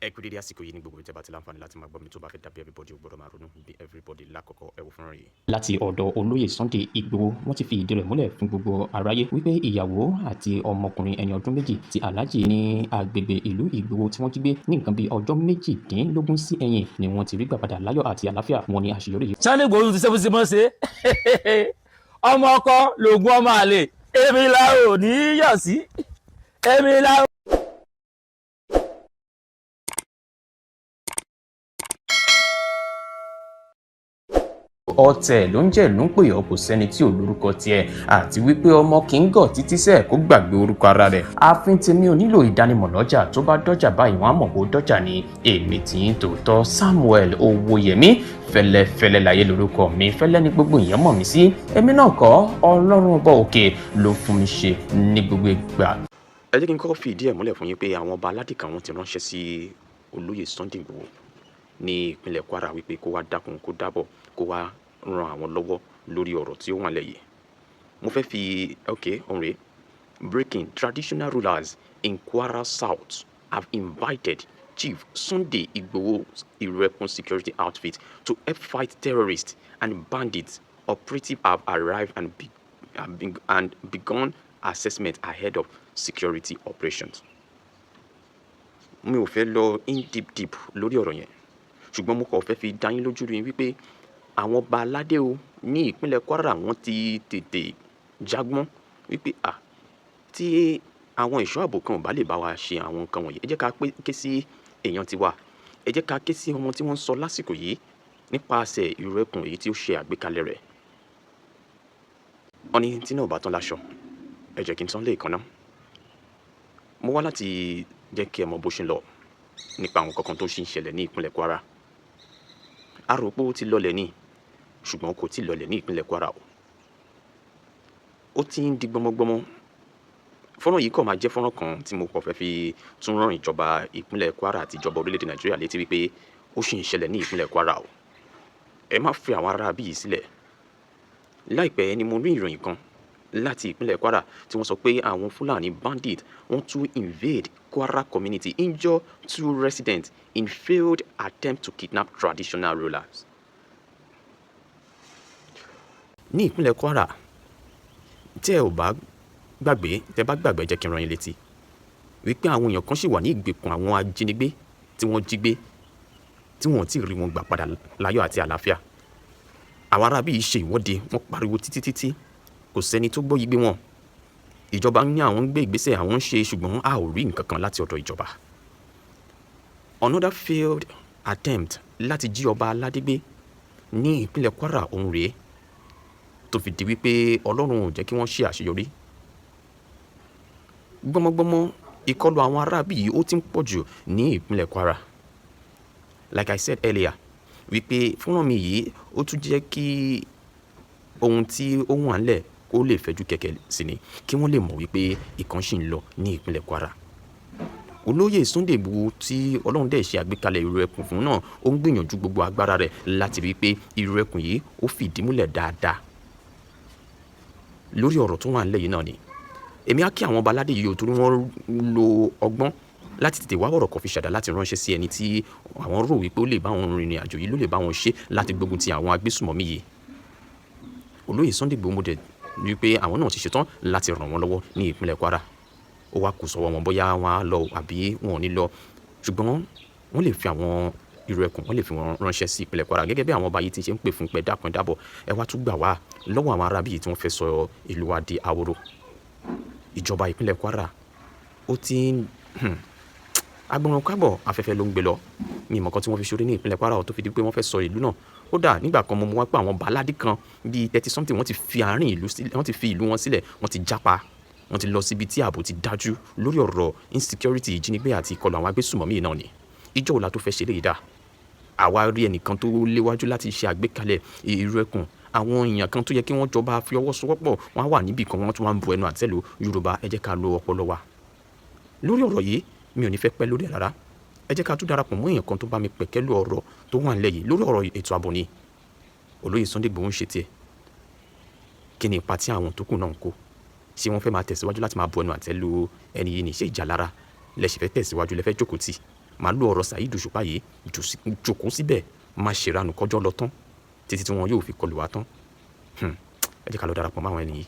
ẹ kú dédé àsìkò yìí ní gbogbo ìjọba tí láǹfààní láti máa gbọ́ mi tó bá fẹ́ dàbí everybody ò gbọ́dọ̀ máa ronú bí everybody lákọ̀ọ́kọ́ ẹ wò fúnra rẹ̀. láti ọ̀dọ̀ olóyè Sunday Igboho wọ́n ti fi ìdí rẹ̀ múlẹ̀ fún gbogbo aráyé wípé ìyàwó àti ọmọkùnrin ẹni ọdún méjì ti Alhaji ní agbègbè ìlú Ìgbòho tí wọ́n jí gbé ní nǹkan bíi ọjọ́ méjìdínlógún sí ẹ̀yìn ni wọ́n ti rí gbà padà láyọ̀ àti àlàáfíà. Wọ́n ní àṣeyọrí yìí. Sunday Igboho ti ṣe mọ́ ṣe ọmọ ọkọ lògùn ọmọ àlè èmi la ò ní yọ̀ sí èmi la ò. ọ̀tẹ̀ ló ń jẹ́ ló ń pè ọ́ kò sẹ́ni tí ò lórúkọ tiẹ̀ àti wípé ọmọ kì í gọ̀ títí sẹ́ẹ̀ kó gbàgbé orúkọ ara rẹ̀. ààfin tèmi ò nílò ìdánimọ̀ lọ́jà tó bá dọ́jà báyìí wọ́n á mọ̀ bó dọ́jà ni. èmi tí ń tòótọ́ Samuel Owóyẹmí fẹ́lẹ́fẹ́lẹ́ láyé lórúkọ mi fẹ́lẹ́ ní gbogbo èèyàn mọ̀ mí sí. èmi náà kọ́ Ọlọ́run ọba òkè ló fún mi ṣe ní gbogbo ìgbà. ẹ jẹ́ kí n kọ́kọ́ fi ìdí ẹ̀ múlẹ̀ fún yín pé àwọn ọba aládé kan wọ́n ti ránṣẹ́ sí olóyè Sunday Igboho ní ìpínlẹ̀ Kwara wípé kó wá dákun kó dábọ̀ kó wá ran àwọn lọ́wọ́ lórí ọ̀rọ̀ tí ó wà lẹ́yìn. mo fẹ́ fi ọ̀rẹ́ breaking traditional rulers in Kwara South have invited Chief Sunday Igboho's Irekun security outfit to help fight terrorists and bandits. Operatives have arrived and begun assessment ahead of security operations. mi ò fẹ́ lọ in deep lórí ọ̀rọ̀ yẹn ṣùgbọ́n mo kàn fẹ́ fi dá yín lójú rí wípé àwọn ọba aládé o ní ìpínlẹ̀ Kwara wọ́n ti tètè jágbọ́n wípé tí àwọn ẹ̀ṣọ́ ààbò kan ò bá lè bá wa ṣe àwọn nǹkan wọ̀nyí ẹ jẹ́ ká ké sí èèyàn tiwa ẹ jẹ́ ká ké sí ọmọ tí wọ́n ń sọ lásìkò yìí nípasẹ̀ Ìrẹ́kùn èyí tí ó ṣe àgbékalẹ̀ rẹ̀. wọ́n ní tí náà bá tán láṣọ ẹ jẹ́ kí n tán lé ìkànnà. mo wá láti jẹ́ kí ẹ mọ bó ṣe ń lọ nípa àwọn kankan tó ṣì ń ṣẹlẹ̀ ní ìpínlẹ̀ Kwara. a rò pé ó ti lọlẹ̀ ní ṣùgbọ́n kò tí ì lọlẹ̀ ní ìpínlẹ̀ Kwara o. ó ti ń di gbọmọgbọmọ. fọ́nrán yìí kàn máa jẹ́ fọ́nrán kan tí mo kàn fẹ́ fi tún rán ìjọba ìpínlẹ̀ Kwara àti ìjọba orílẹ̀-èdè Nàìjíríà létí wípé ó ṣì ń ṣẹlẹ̀ ní ìpínlẹ̀ Kwara o. ẹ má fi àwọn ará bí yìí sílẹ̀. láìpẹ́ ni mo rí ìròyìn kan láti ìpínlẹ̀ Kwara tí wọ́n sọ pé àwọn Fúlàní bandit wọ́n tún invade Kwara community, injure 2 residents in failed attempt to kidnap traditional rulers. ní ìpínlẹ̀ Kwara tẹ́ ò bá gbàgbé jẹ́ kí n rán yín létí wípé àwọn èèyàn kan ṣì wà ní ìgbèkùn àwọn ajínigbé tí wọ́n jí gbé tí wọ́n ti rí wọn gbà padà láyọ̀ àti àlàáfíà. àwọn arábí yìí ṣe ìwọ́de wọ́n pariwo títí kò sẹ́ni tó gbọ́ igbe wọn. ìjọba ní àwọn ń gbé ìgbésẹ̀ àwọn ń ṣe ṣùgbọ́n a ò rí nǹkan kan láti ọ̀dọ̀ ìjọba. Another failed attempt láti jí ọba aládé gbé ní ìpínlẹ̀ Kwara òun rèé tó fi di wípé Ọlọ́run ò jẹ́ kí wọ́n ṣe àṣeyọrí. gbọmọgbọmọ ìkọlù àwọn arábí yìí ó ti ń pọ̀ jù ní ìpínlẹ̀ Kwara. Like I said earlier wípé fúnrán mi yìí ó tún jẹ́ kí ohun tí ó wà ńlẹ̀ ó lè fẹ̀jú kẹ̀kẹ́ sí ni kí wọ́n lè mọ̀ wípé ìkan ṣì ń lọ ní ìpínlẹ̀ Kwara. olóyè Sunday Igboho tí Ọlọ́run dẹ̀ ṣe àgbékalẹ̀ Ìrẹ́kùn fún náà ó ń gbìyànjú gbogbo agbára rẹ̀ láti rí i pé Ìrẹ́kùn yìí ó fìdí múlẹ̀ dáadáa. lórí ọ̀rọ̀ tó wà ńlẹ̀ yìí náà ni èmi á kí àwọn ọba aládé yìí torí wọ́n lo ọgbọ́n láti tètè wá ọ̀rọ̀ kan fi ṣàdá láti ránṣẹ́ sí ẹni tí àwọn rò wípé ó lè bá wọn rìnrìn àjò yìí ló lè bá wọn ṣe láti gbógun ti àwọn agbésùmọ̀mí yìí. olóyè Sunday Igboho mọ̀dẹ̀ wípé àwọn náà ti ṣetán láti ràn wọ́n lọ́wọ́ ní ìpínlẹ̀ Kwara. ó wá kù sọ́wọ́ wọn bóyá wọn á lọ àbí wọn ò ní lọ ṣùgbọ́n wọ́n lè fi àwọn Ìrẹ́kùn wọ́n lè fi wọn ránṣẹ́ sí ìpínlẹ̀ Kwara gẹ́gẹ́ bí àwọn ọba yìí ti ṣe ń pè fún pé dákun dábọ̀ ẹ wá tún gbà wá lọ́wọ́ àwọn arábí yìí tí wọ́n fẹ́ sọ ìlú wa di ahoro. ìjọba ìpínlẹ̀ Kwara ó ti ń agbọ̀nràn kábọ̀ afẹ́fẹ́ ló ń gbé lọ ní ìmọ̀kan tí wọ́n fi ṣorí ní ìpínlẹ̀ Kwara tó fi di pé wọ́n fẹ́ sọ ìlú náà. ó dà nígbà kan mo wá pé àwọn baládé kan bíi 30 something wọ́n ti fi àárín ìlú sílẹ̀ wọ́n ti fi ìlú wọn sílẹ̀ wọ́n ti jápa wọ́n ti lọ síbi tí ààbò ti dájú lórí ọ̀rọ̀ insecurity ìjínigbé àti ìkọlù àwọn agbésùmọ̀mí náà ni. ìjọ òla tó fẹ́ ṣe léyìí dà àwa rí ẹnìkan tó léwájú láti ṣe àgbékalẹ̀ Ìrẹ́kùn àwọn èèyàn kan tó yẹ kí wọ́n jọba fi ọwọ́ sowọ́pọ̀ wọ́n á wà níbì kan wọ́n tún wá ń bu ẹnu àtẹ́lù Yorùbá ẹ jẹ́ ká lo ọpọlọ wa. lórí ọ̀rọ̀ yìí mi ò ní fẹ́ pẹ́ lórí ẹ̀ rárá ẹ jẹ́ ká tún darapọ̀ mọ́ èèyàn kan tó bá mi pẹ̀kẹ́lù ọ̀rọ̀ tó wà nílẹ̀ yìí lórí ọ̀rọ̀ ètò ààbò ni. olóyè Sunday Igboho ń ṣe tiẹ̀ kí ni ipa tí àwọn tó kù náà ń kó ṣé wọ́n fẹ́ máa tẹ̀síwájú láti máa bu ẹnu àtẹ́lù ẹni yìí ní ṣe ìjà lára lẹ́sìn fẹ́ tẹ̀síwájú lẹ́fẹ́ jókòó tì màá lo ọ̀rọ̀ Saheed Òṣùpá yìí jòkó síbẹ̀ máa ṣèranù kọjọ́ lọ tán títí tí wọn yóò fi kọlù wá tán ẹ jẹ́ ká lọ darapọ̀ máwọn ẹni yìí.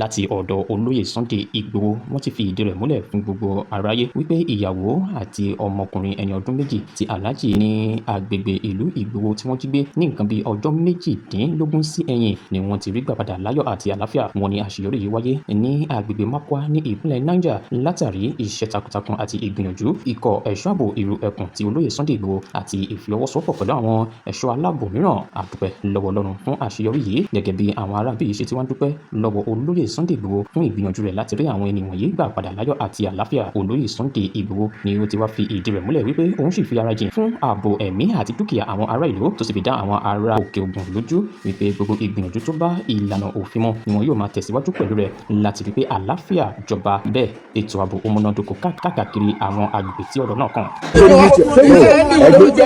Láti ọ̀dọ̀ olóyè Sunday Igboho wọ́n ti fi ìdí rẹ̀ múlẹ̀ fún gbogbo aráyé wípé ìyàwó àti ọmọkùnrin ẹni ọdún méjì ti Alhaji ní agbègbè ìlú Ìgbòho tí wọ́n jí gbé ní nǹkan bíi ọjọ́ méjìdínlógún sí ẹ̀yìn ni wọ́n ti rí gbà padà láyọ̀ àti àlàáfíà. Wọ́n ní àṣeyọrí yìí wáyé ní agbègbè Mapua ní ìpínlẹ̀ Niger látàrí iṣẹ́ takuntakun àti ìgbìyànjú ikọ̀ ẹ̀ṣọ́ ààbò ìlú ẹkùn ti olóyè Sunday Igboho àti ìfọwọ́sowọ́pọ̀ pẹ̀lú àwọn ẹ̀ṣọ́ aláàbò mìíràn. A dúpẹ́ lọ́wọ́ Ọlọ́run fún àṣeyọrí yìí gẹ́gẹ́ bí àwọn aráabí yìí ṣe ti wá dúpẹ́ lọ́wọ́ olóyè Sunday Igboho fún ìgbìyànjú rẹ̀ láti rí àwọn ènìyàn yìí gbà padà láyọ̀ àti àlàáfíà. Olóyè Sunday Igboho ni ó ti wá fi ìdí rẹ̀ múlẹ̀ wípé òun sì fi ara jìn fún ààbò ẹ̀mí àti dúkìá àwọn ará ìlú tó sì fi dá àwọn ará òkè ògùn lójú wípé gbogbo ìgbìyànjú tó bá ìlànà òfin mu ni wọn yóò máa tẹ̀síwájú pẹ̀lú rẹ̀ láti rí pé àlàáfíà jọba bẹ́ẹ̀ ètò ààbò ó múnádóko káàkiri àwọn agbègbè tí ọ̀rọ̀ náà kàn.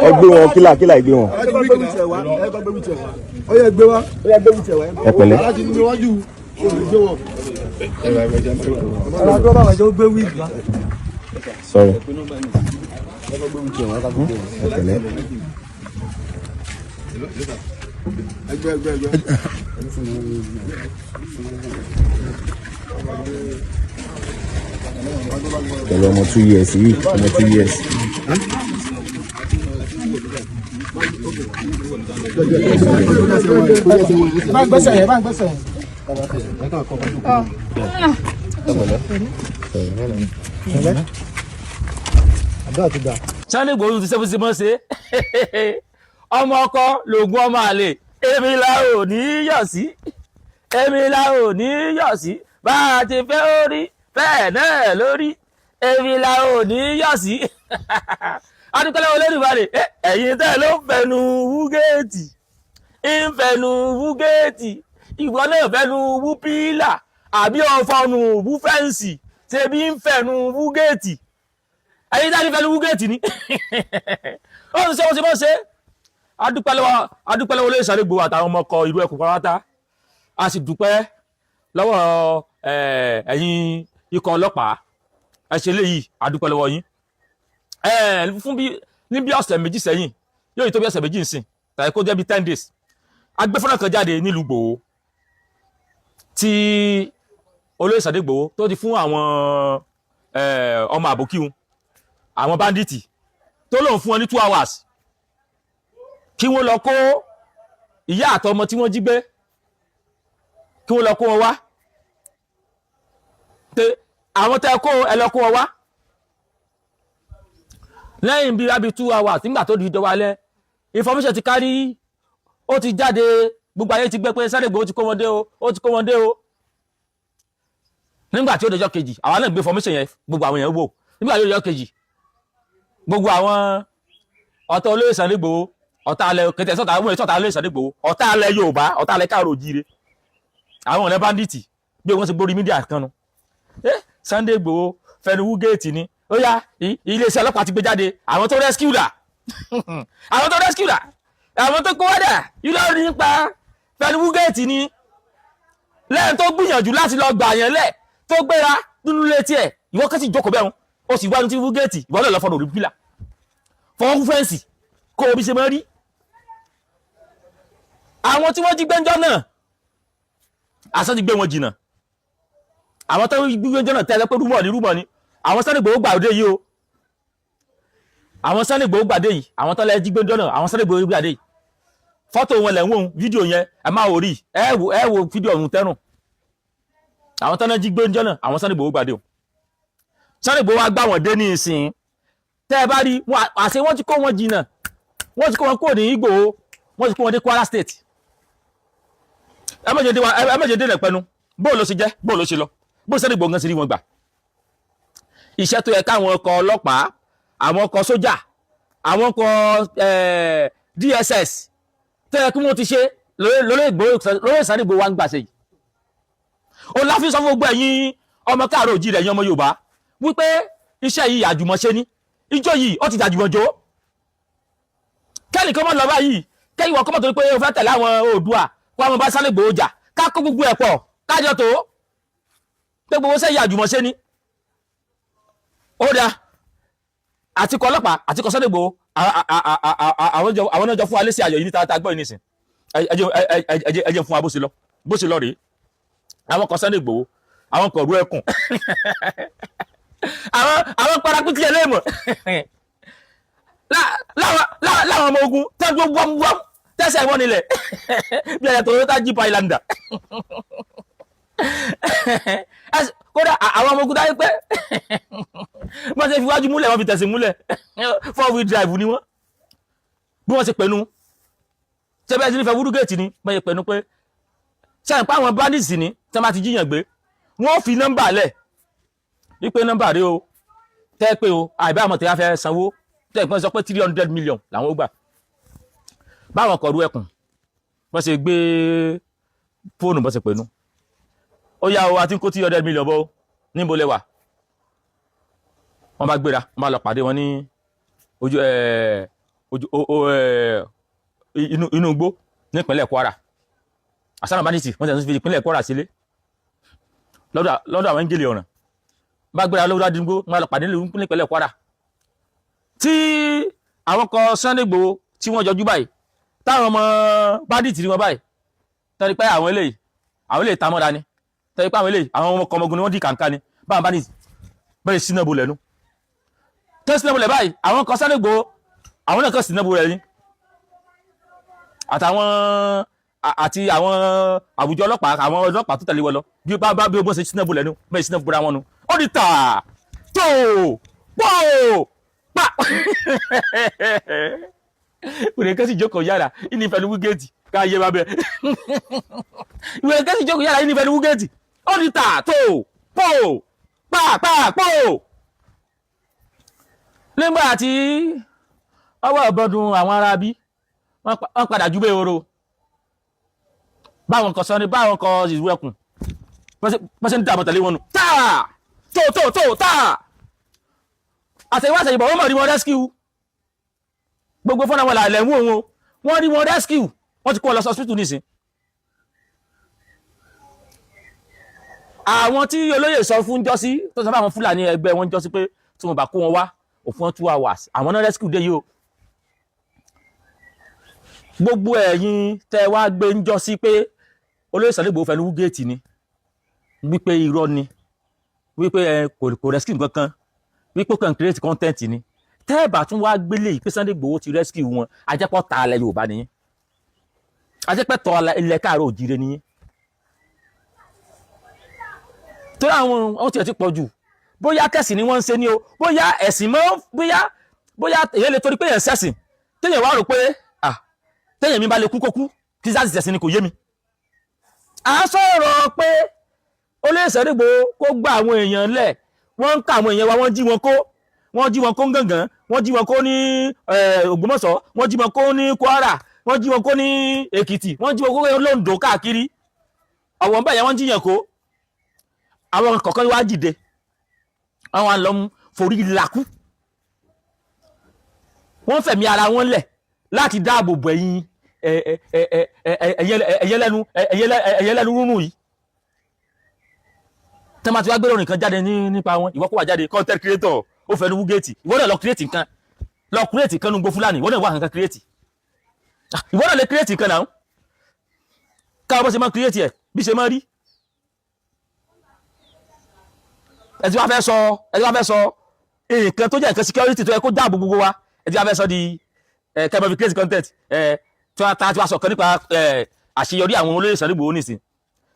ẹgbẹ́ wọn kílà ìgbé wọn. ẹ pẹ̀lẹ́. Sorry. Pẹ̀lú ọmọ 2 years yìí, ọmọ 2 years. Sunday Igboho ti sẹ́fún sí mọ́ ṣe ọmọ ọkọ lògùn ọmọ àlè èmi la ò ní yọ̀ sí èmi la ò ní yọ̀ sí bá a ti fẹ́ orí bẹ́ẹ̀ náà lórí èmi la ò ní yọ̀ sí adúpẹ́lẹ́ Olódùmarè ẹ̀yin tẹ́ ló ń fẹnu wúgẹ́ẹ̀tì ń fẹnu wúgẹ́ẹ̀tì ìwọ náà fẹnu wú pílà àbí ọ̀fọ̀nù wú fẹ́ǹsì ṣebí ń fẹnu wúgẹ́ẹ̀tì ẹ̀yin tá ní fẹnu wúgẹ́ẹ̀tì ni ó ń ṣe bó ṣe bó ṣe adúpẹ́ lọ́wọ́ Olóyè Sunday Igboho àtàwọn ọmọ ọkọ̀ ìlú ẹkùn pátá a sì dúpẹ́ lọ́wọ́ ẹ̀yin ikọ̀ ọlọ́pàá ẹ ṣe léyìí adúpẹ́ lọ́wọ́ yín fún ní bí ọ̀sẹ̀ méjì sẹ́yìn yóò tó bí ọ̀sẹ̀ méjì nsìn tàbí kó jẹ́ bí 10 days agbẹ́fọ́nà kan jáde nílùú Ìgbòho tí Olóyè Sunday Igboho tó ti fún àwọn ọmọ àbòkíhun àwọn báńdíìtì tó lòun fún wọn ní 2 hours kí wọ́n lọ kó ìyá àtọmọ tí wọ́n jí gbé kí wọ́n lọ kó wọn wá àwọn tẹ́ kó ẹ lọ kó wọn wá lẹ́yìn bí rábí 2 hours nígbà tó di dọwọ́ alẹ́ information ti kárí ó ti jáde gbogbo ayé ti gbé pé Sunday Igboho ti kó wọn dé o ó ti kó wọn dé o nígbà tí ó dọjọ́ kejì àwọn náà gbé information yẹn gbogbo àwọn èèyàn wò nígbà tí ó dọjọ́ kejì gbogbo àwọn ọ̀tá Olóyè Sunday Igboho ọ̀tá alẹ́ kẹtẹ sọ́tà àwọn èèyàn sọ́tà Olóyè Sunday Igboho ọ̀tá alẹ́ Yorùbá ọ̀tá alẹ́ káàró jíire àwọn ọ̀nà báńdíìtì bí wọ́n ti borí mídíà kan nu Sunday Igboho fẹnu wú géètì ni ó yá iléeṣẹ́ ọlọ́pàá ti gbé jáde àwọn tó rescue dà àwọn tó rescue dà àwọn tó kó wádà ilé nípa fẹnu wú géètì ni lẹ́yìn tó gbìyànjú láti lọ gbà yẹn lẹ̀ tó gbéra nínú létí ẹ̀ ìwọ kẹ́sì jókòó bẹ́ẹ̀ ó sì wá ní tí wú géètì ìwọ náà lọ fọ́nà òrí pílà fọwọ́ fẹ́ǹsì kó o bí ṣe mọ́ rí àwọn tí wọ́n jí gbẹ́njọ́ náà àṣọ ti gbé wọn jìnà àwọn tó gbé gbẹ́njọ́ náà tẹ́lẹ̀ pé rúmọ̀ ni àwọn Sunday Igboho gbàdé yìí o àwọn Sunday Igboho gbàdé yìí àwọn tó lẹ́ jí gbẹ́njọ́ náà àwọn Sunday Igboho gbàdé yìí fọ́tò wọn lẹ̀ ń wò fídíò yẹn ẹ máa wò rí ẹ wo fídíò ọ̀hún tẹ́rùn àwọn tó lẹ́ jí gbẹ́njọ́ náà àwọn Sunday Igboho gbàdé o Sunday Igboho wá gbà wọ́n dé ní ìsìn tẹ́ ẹ bá rí àṣẹ wọ́n ti kó wọn jìnà wọ́n ti kó wọn kúrò ní Ìgbòho wọ́n ti kó wọn dé Kwara State ẹ méje dé lẹ̀pẹ́nu bóò ló ṣe jẹ́ bóò ló ṣe lọ bóò Sunday Igboho gan sí rí wọn gbà iṣẹ́ tó yẹ káwọn ọkọ̀ ọlọ́pàá àwọn ọkọ̀ sójà àwọn ọkọ̀ DSS tó yẹ kí wọ́n ti ṣe lórí Sunday Igboho wa ń gbà ṣe yìí ó láfi sọ fún gbogbo ẹ̀yin ọmọ káàárọ̀ oòjíire ẹ̀yin ọmọ Yorùbá wípé iṣẹ́ yìí àjùmọ̀ṣe ni ìjọ yìí ó ti dàjùmọ̀jó kẹ́nìkan mọ́ lọ báyìí kẹ́yìn wọ́n kọ́mọ̀ tó ní pé ó fẹ́ tẹ̀lé àwọn Oòduà kó àwọn bá Sunday Igboho jà ká kó gbogbo ẹ̀ pọ̀ kájọ tó pé gbogbo sẹ́yìn àjùmọ̀ṣe ni ó dáa àti kọ ọlọ́pàá àti kọ Sunday Igboho àwọn náà jọ fún wa lé sí ayọ̀ yìí ní ta gbọ́ yìí nìsín ẹ jẹ́ fún wa bó ṣe lọ rèé àwọn kọ Sunday Igboho àwọn kọ̀ ru ẹkùn àwọn parakuti ẹlẹ́mọ̀ láwọn ọmọ ogun tẹ́gbọ́ wọ́n tẹ́sẹ̀ wọ́n nílẹ̀ bí ẹ̀yà Toyota Jeep Highlander kódà àwọn ọmọ ogun dáyé pé wọ́n ṣe fi wájú múlẹ̀ wọ́n fi tẹ̀sí múlẹ̀ 4-wheel drive ni wọ́n bí wọ́n ṣe pẹ̀nu ṣẹ́bẹ̀ sí ní fẹ́ wúdúgẹ́ẹ̀tì ni wọ́n ṣe pẹ̀nu pé ṣẹ́yìn pa àwọn bandits ni tẹ́ bá ti jíyàn gbé wọ́n fi nọ́mbà lẹ̀ wípé nọ́mbà rẹ o tẹ́ pé o àìbá àmọ̀ tẹ́ fẹ́ sanwó tẹ́ ìpín sọ pé 300 million làwọn ó gbà báwọn kọ̀ọ̀rú ẹkùn wọ́n ṣe gbé fóònù bọ́ ṣe pẹ̀nu ó yá o àti kó 300 million bọ́ níbo lẹ́wà wọ́n bá gbéra wọ́n bá lọ pàdé wọn ní inú igbó nípínlẹ̀ Kwara àsánà bandits wọ́n tẹ̀sí fi ìpínlẹ̀ Kwara sílé lọ́dọ̀ àwọn ẹngẹ́lì ọ̀ràn bá gbéra lọ́dọ̀ àdíngbó wọ́n lọ pàdé nípínlẹ̀ Kwara tí àwọn kọ Sunday Igboho tí wọ́n jọjú báyìí táwọn ọmọ bandits rí wọn báyìí tẹ́lẹ̀ pé àwọn eléyìí ta mọ́ra ni tẹ́lẹ̀ pé àwọn eléyìí àwọn ọmọ ọmọgun ni wọ́n dì kàǹkà ni báwọn bandits bẹ́ẹ̀ sínú lẹ́nu tẹ́ sínú lẹ́ báyìí àwọn kọ Sunday Igboho àwọn náà kọ́ sínú rẹ̀ ni àti àwọn àwùjọ ọlọ́pàá àwọn ọlọ́pàá tó tẹ̀lé wọn lọ bí ó bọ́ ṣe sínú lẹ́nu bẹ́ẹ̀ sínú búra wọn nu ó di tà tó pọ̀ pa ìwé kẹ́sì jókòó yára ìní ìfẹ́ ní wúgẹ́ẹ̀tì káyé bá bẹ́ẹ̀ ìwé kẹ́sì jókòó yára ìní ìfẹ́ ní wúgẹ́ẹ̀tì ó di tà tó pọ̀ pọ̀ nígbà tí ọwọ́ ọ̀bọ̀dún àwọn ará bí wọ́n padà jù bẹ́ẹ̀ oró báwọn kan sọ ní báwọn kan ìlú ẹkùn pẹ́sẹ̀ ń dàbọ̀ tẹ̀lé wọn nù táà tó táà àtẹ̀wáṣẹ̀ ìbọ̀ wọ́n mọ̀ rí wọn rescue gbogbo fọ́nà wọn làlẹ̀ mú òun wọ́n rí wọn rescue wọ́n ti kó lọ hospital nísìn àwọn tí olóyè sọ fún jọ́sí tó sọ fáwọn Fúlàní ẹgbẹ́ wọn jọ́sí pé tí wọ́n bá kó wọn wá òfin 2 hours àwọn náà rescue dé yìí o gbogbo ẹ̀yin tẹ́ wá gbé ń jọ́sí pé olóyè Sunday Igboho fẹnu wúgẹ́ẹ̀tì ni wípé irọ́ ni wípé kò rescue nǹkan kan wípé kàn create content ni tẹ́ẹ̀bà tún wá gbélé ìpé Sunday Igboho ti rescue wọn ajẹ́pọ̀ ta alẹ́ Yorùbá nìyẹn ajẹ́pẹ́ tọ́ ilẹ̀ káàró òjìire nìyẹn tó àwọn tiẹ̀ ti pọ̀ jù bóyá kẹ̀sìn ni wọ́n ń ṣe ní o bóyá ẹ̀sìn mọ́ bóyá èyí lè torí pé èèyàn ṣẹ̀sìn téèyàn wá rò pé téèyàn mi bá lè kú kó kú kí sáà sì ṣẹ̀sìn ni kò yé mi a sọ̀rọ̀ pé olóyè Sunday Igboho kó gba àwọn èèyàn lẹ̀ wọ́n ń ká àwọn èèyàn wa wọ́n jí wọn kó ń gàngán wọ́n jí wọn kó ní Ògbómọ̀ṣọ́ wọ́n jí wọn kó ní Kwara wọ́n jí wọn kó ní Èkìtì wọ́n jí wọn kó ní Oǹdó káàkiri ọ̀wọ́n bẹ́ẹ̀ wọ́n jíyàn kó àwọn kọ̀ọ̀kan wá dìde àwọn àlọ́mú forí lakú wọ́n fẹ̀mí ara wọn lẹ̀ láti dáàbò bò ẹ̀yin ẹ̀yẹlẹ́nu rúnrún yìí tẹ́ máa ti wá gbé orin kan jáde nípa wọn ìwọ kó wà jáde content creator ó fẹ́ ní wúgẹ́ẹ̀tì ìwọ náà lọ create nǹkan nu gbó Fúlàní ìwọ náà wà nǹkan create ìwọ náà lè create nǹkan náà káwọn bó ṣe máa create ẹ̀ bí ṣe máa rí ẹ ti wá fẹ́ sọ nǹkan tó jẹ́ nǹkan security tó yẹ kó dáàbò gbogbo wa ẹ ti wá fẹ́ sọ di kẹ́mọ́ fi create content tí wọ́n sọ kan nípa àṣeyọrí àwọn olóyè Sunday Igboho nìsín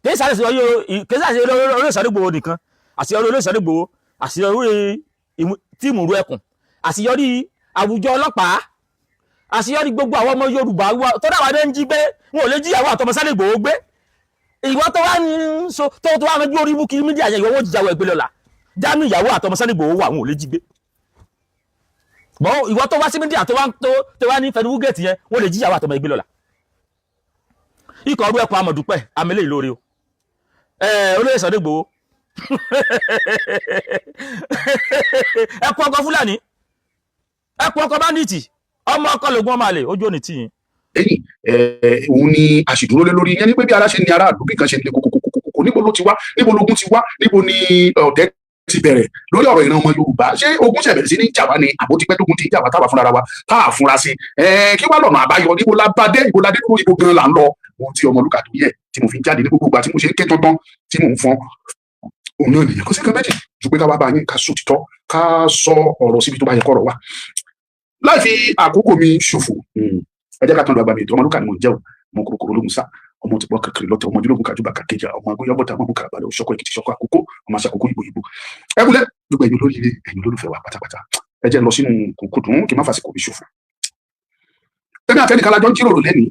kìí sáré sí olóyè Sunday Igboho nìkan àṣeyọrí olóyè Sunday Igboho àṣeyọrí tíìmù ru ẹkùn àṣeyọrí àwùjọ ọlọ́pàá àṣeyọrí gbogbo àwọn ọmọ Yorùbá tó dáwà ní ń jí gbé wọn ò lè jíyàwó àtọmọ Sunday Igboho gbé ìwọ tó wá ń so tó wá ń gbé orí búkì mídíà yẹn ìwọ wọn jíjàwó ẹgbẹ́ lọ́la jámù ìyàwó àtọmọ Sunday Igboho wà wọn ò lè jí gbé bọ́ ìwọ tó wá sí mídíà tó wá ní fẹnu wúgẹ́ẹ̀tì yẹn wọn lè jíyàwó àtọmọ ẹgbẹ́ lọ́la ikọ̀ ọdún ẹkùn amọ̀dúpẹ́ amẹ́lẹ́ ìlóore o olóyè Sunday Igboho ẹkùn ọkọ̀ Fúlàní ẹkùn ọkọ̀ bandits ọmọ ọkọ̀ lògùn ọmọ àlè ojú òní tìyìn. òun ni àṣìdúró lé lórí yẹn ní pé bí aláṣẹ ní aráàlú bí kan ṣe ń lé kókókókókó níbo ló ti wá níbo lógún ti wá níbo ni ọ̀tẹ̀ ti bẹ̀rẹ̀ lórí ọ̀rọ̀ ìran ọmọ Yorùbá ṣé ogun ṣẹ̀bẹ̀rẹ̀ sí ní jà wá ni àbó ti pẹ́ tógun ti jà wá táwa fúnra wa tá a fúnra sí kí wá lọ́nà àbáyọ níbo la bá dé ìbò la dé dúró ìbò gan là ń lọ ohun tí Ọmọlúkà tó yẹ tí mo fi jáde ní gbogbo ìgbà tí mo ṣe ń ké tọ́tán tí mò ń fọn òun náà nìyẹn kó sí kan méjì ju pé ká wá bá yín ká sòtítọ́ ká sọ ọ̀rọ̀ síbi tó bá yẹ kọ́rọ̀ wá láì fi àkókò mi ṣòfò ẹ jẹ́ ká tán lọ àgbà mi ètò Ọmọlúkà ni mo ń jẹ́ o mo kúròkúrò lóhùn sá ọmọ tí wọ́n kékeré lọ́tọ̀ ọmọ ojúlógún kájúbà kàkéjà ọmọ agbóyọ́bọ̀tà ọmọ bùkà àbálẹ̀ òṣọ́kọ̀ èkìtì ṣọ́kọ̀ àkókò ọmọ aṣàkókò ìbò ẹkúlẹ̀ gbogbo ẹ̀yin olóríire ẹ̀yin olólùfẹ́ wa pátápátá ẹ jẹ́ lọ sínú kòkòdùn kí n má fàsìkò mi ṣòfò ẹni àtẹnìkan lájọ ń jíròrò lẹ́ni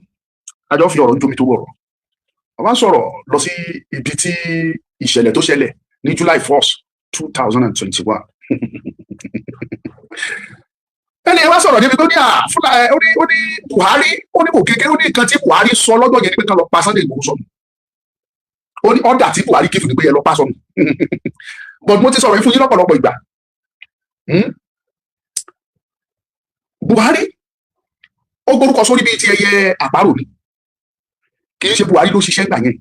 àjọ fi ọ̀rọ̀ ń jómi tó wọ̀rọ̀ wọ́n sọ̀rọ̀ lọ sí ibi tí ìṣẹ̀lẹ̀ tó ṣẹlẹ̀ ní July 1st 2021 ẹni ẹ wá sọ̀rọ̀ níbi tó ní ó ní Buhari ó ní kò kékeré ó ní nǹkan tí Buhari sọ lọ́jọ́ yẹn ní pé kán lọ pa Sunday Igboho sọnù ó ní ọ̀dà tí Buhari kìfù ní pé ẹ lọ pa sọnù but mo ti sọ̀rọ̀ yìí fún yín lọ́pọ̀lọpọ̀ ìgbà Buhari ó gbórúkọ sórí bíi ti ẹyẹ àparò ni kì í ṣe Buhari ló ṣiṣẹ́ gbà yẹn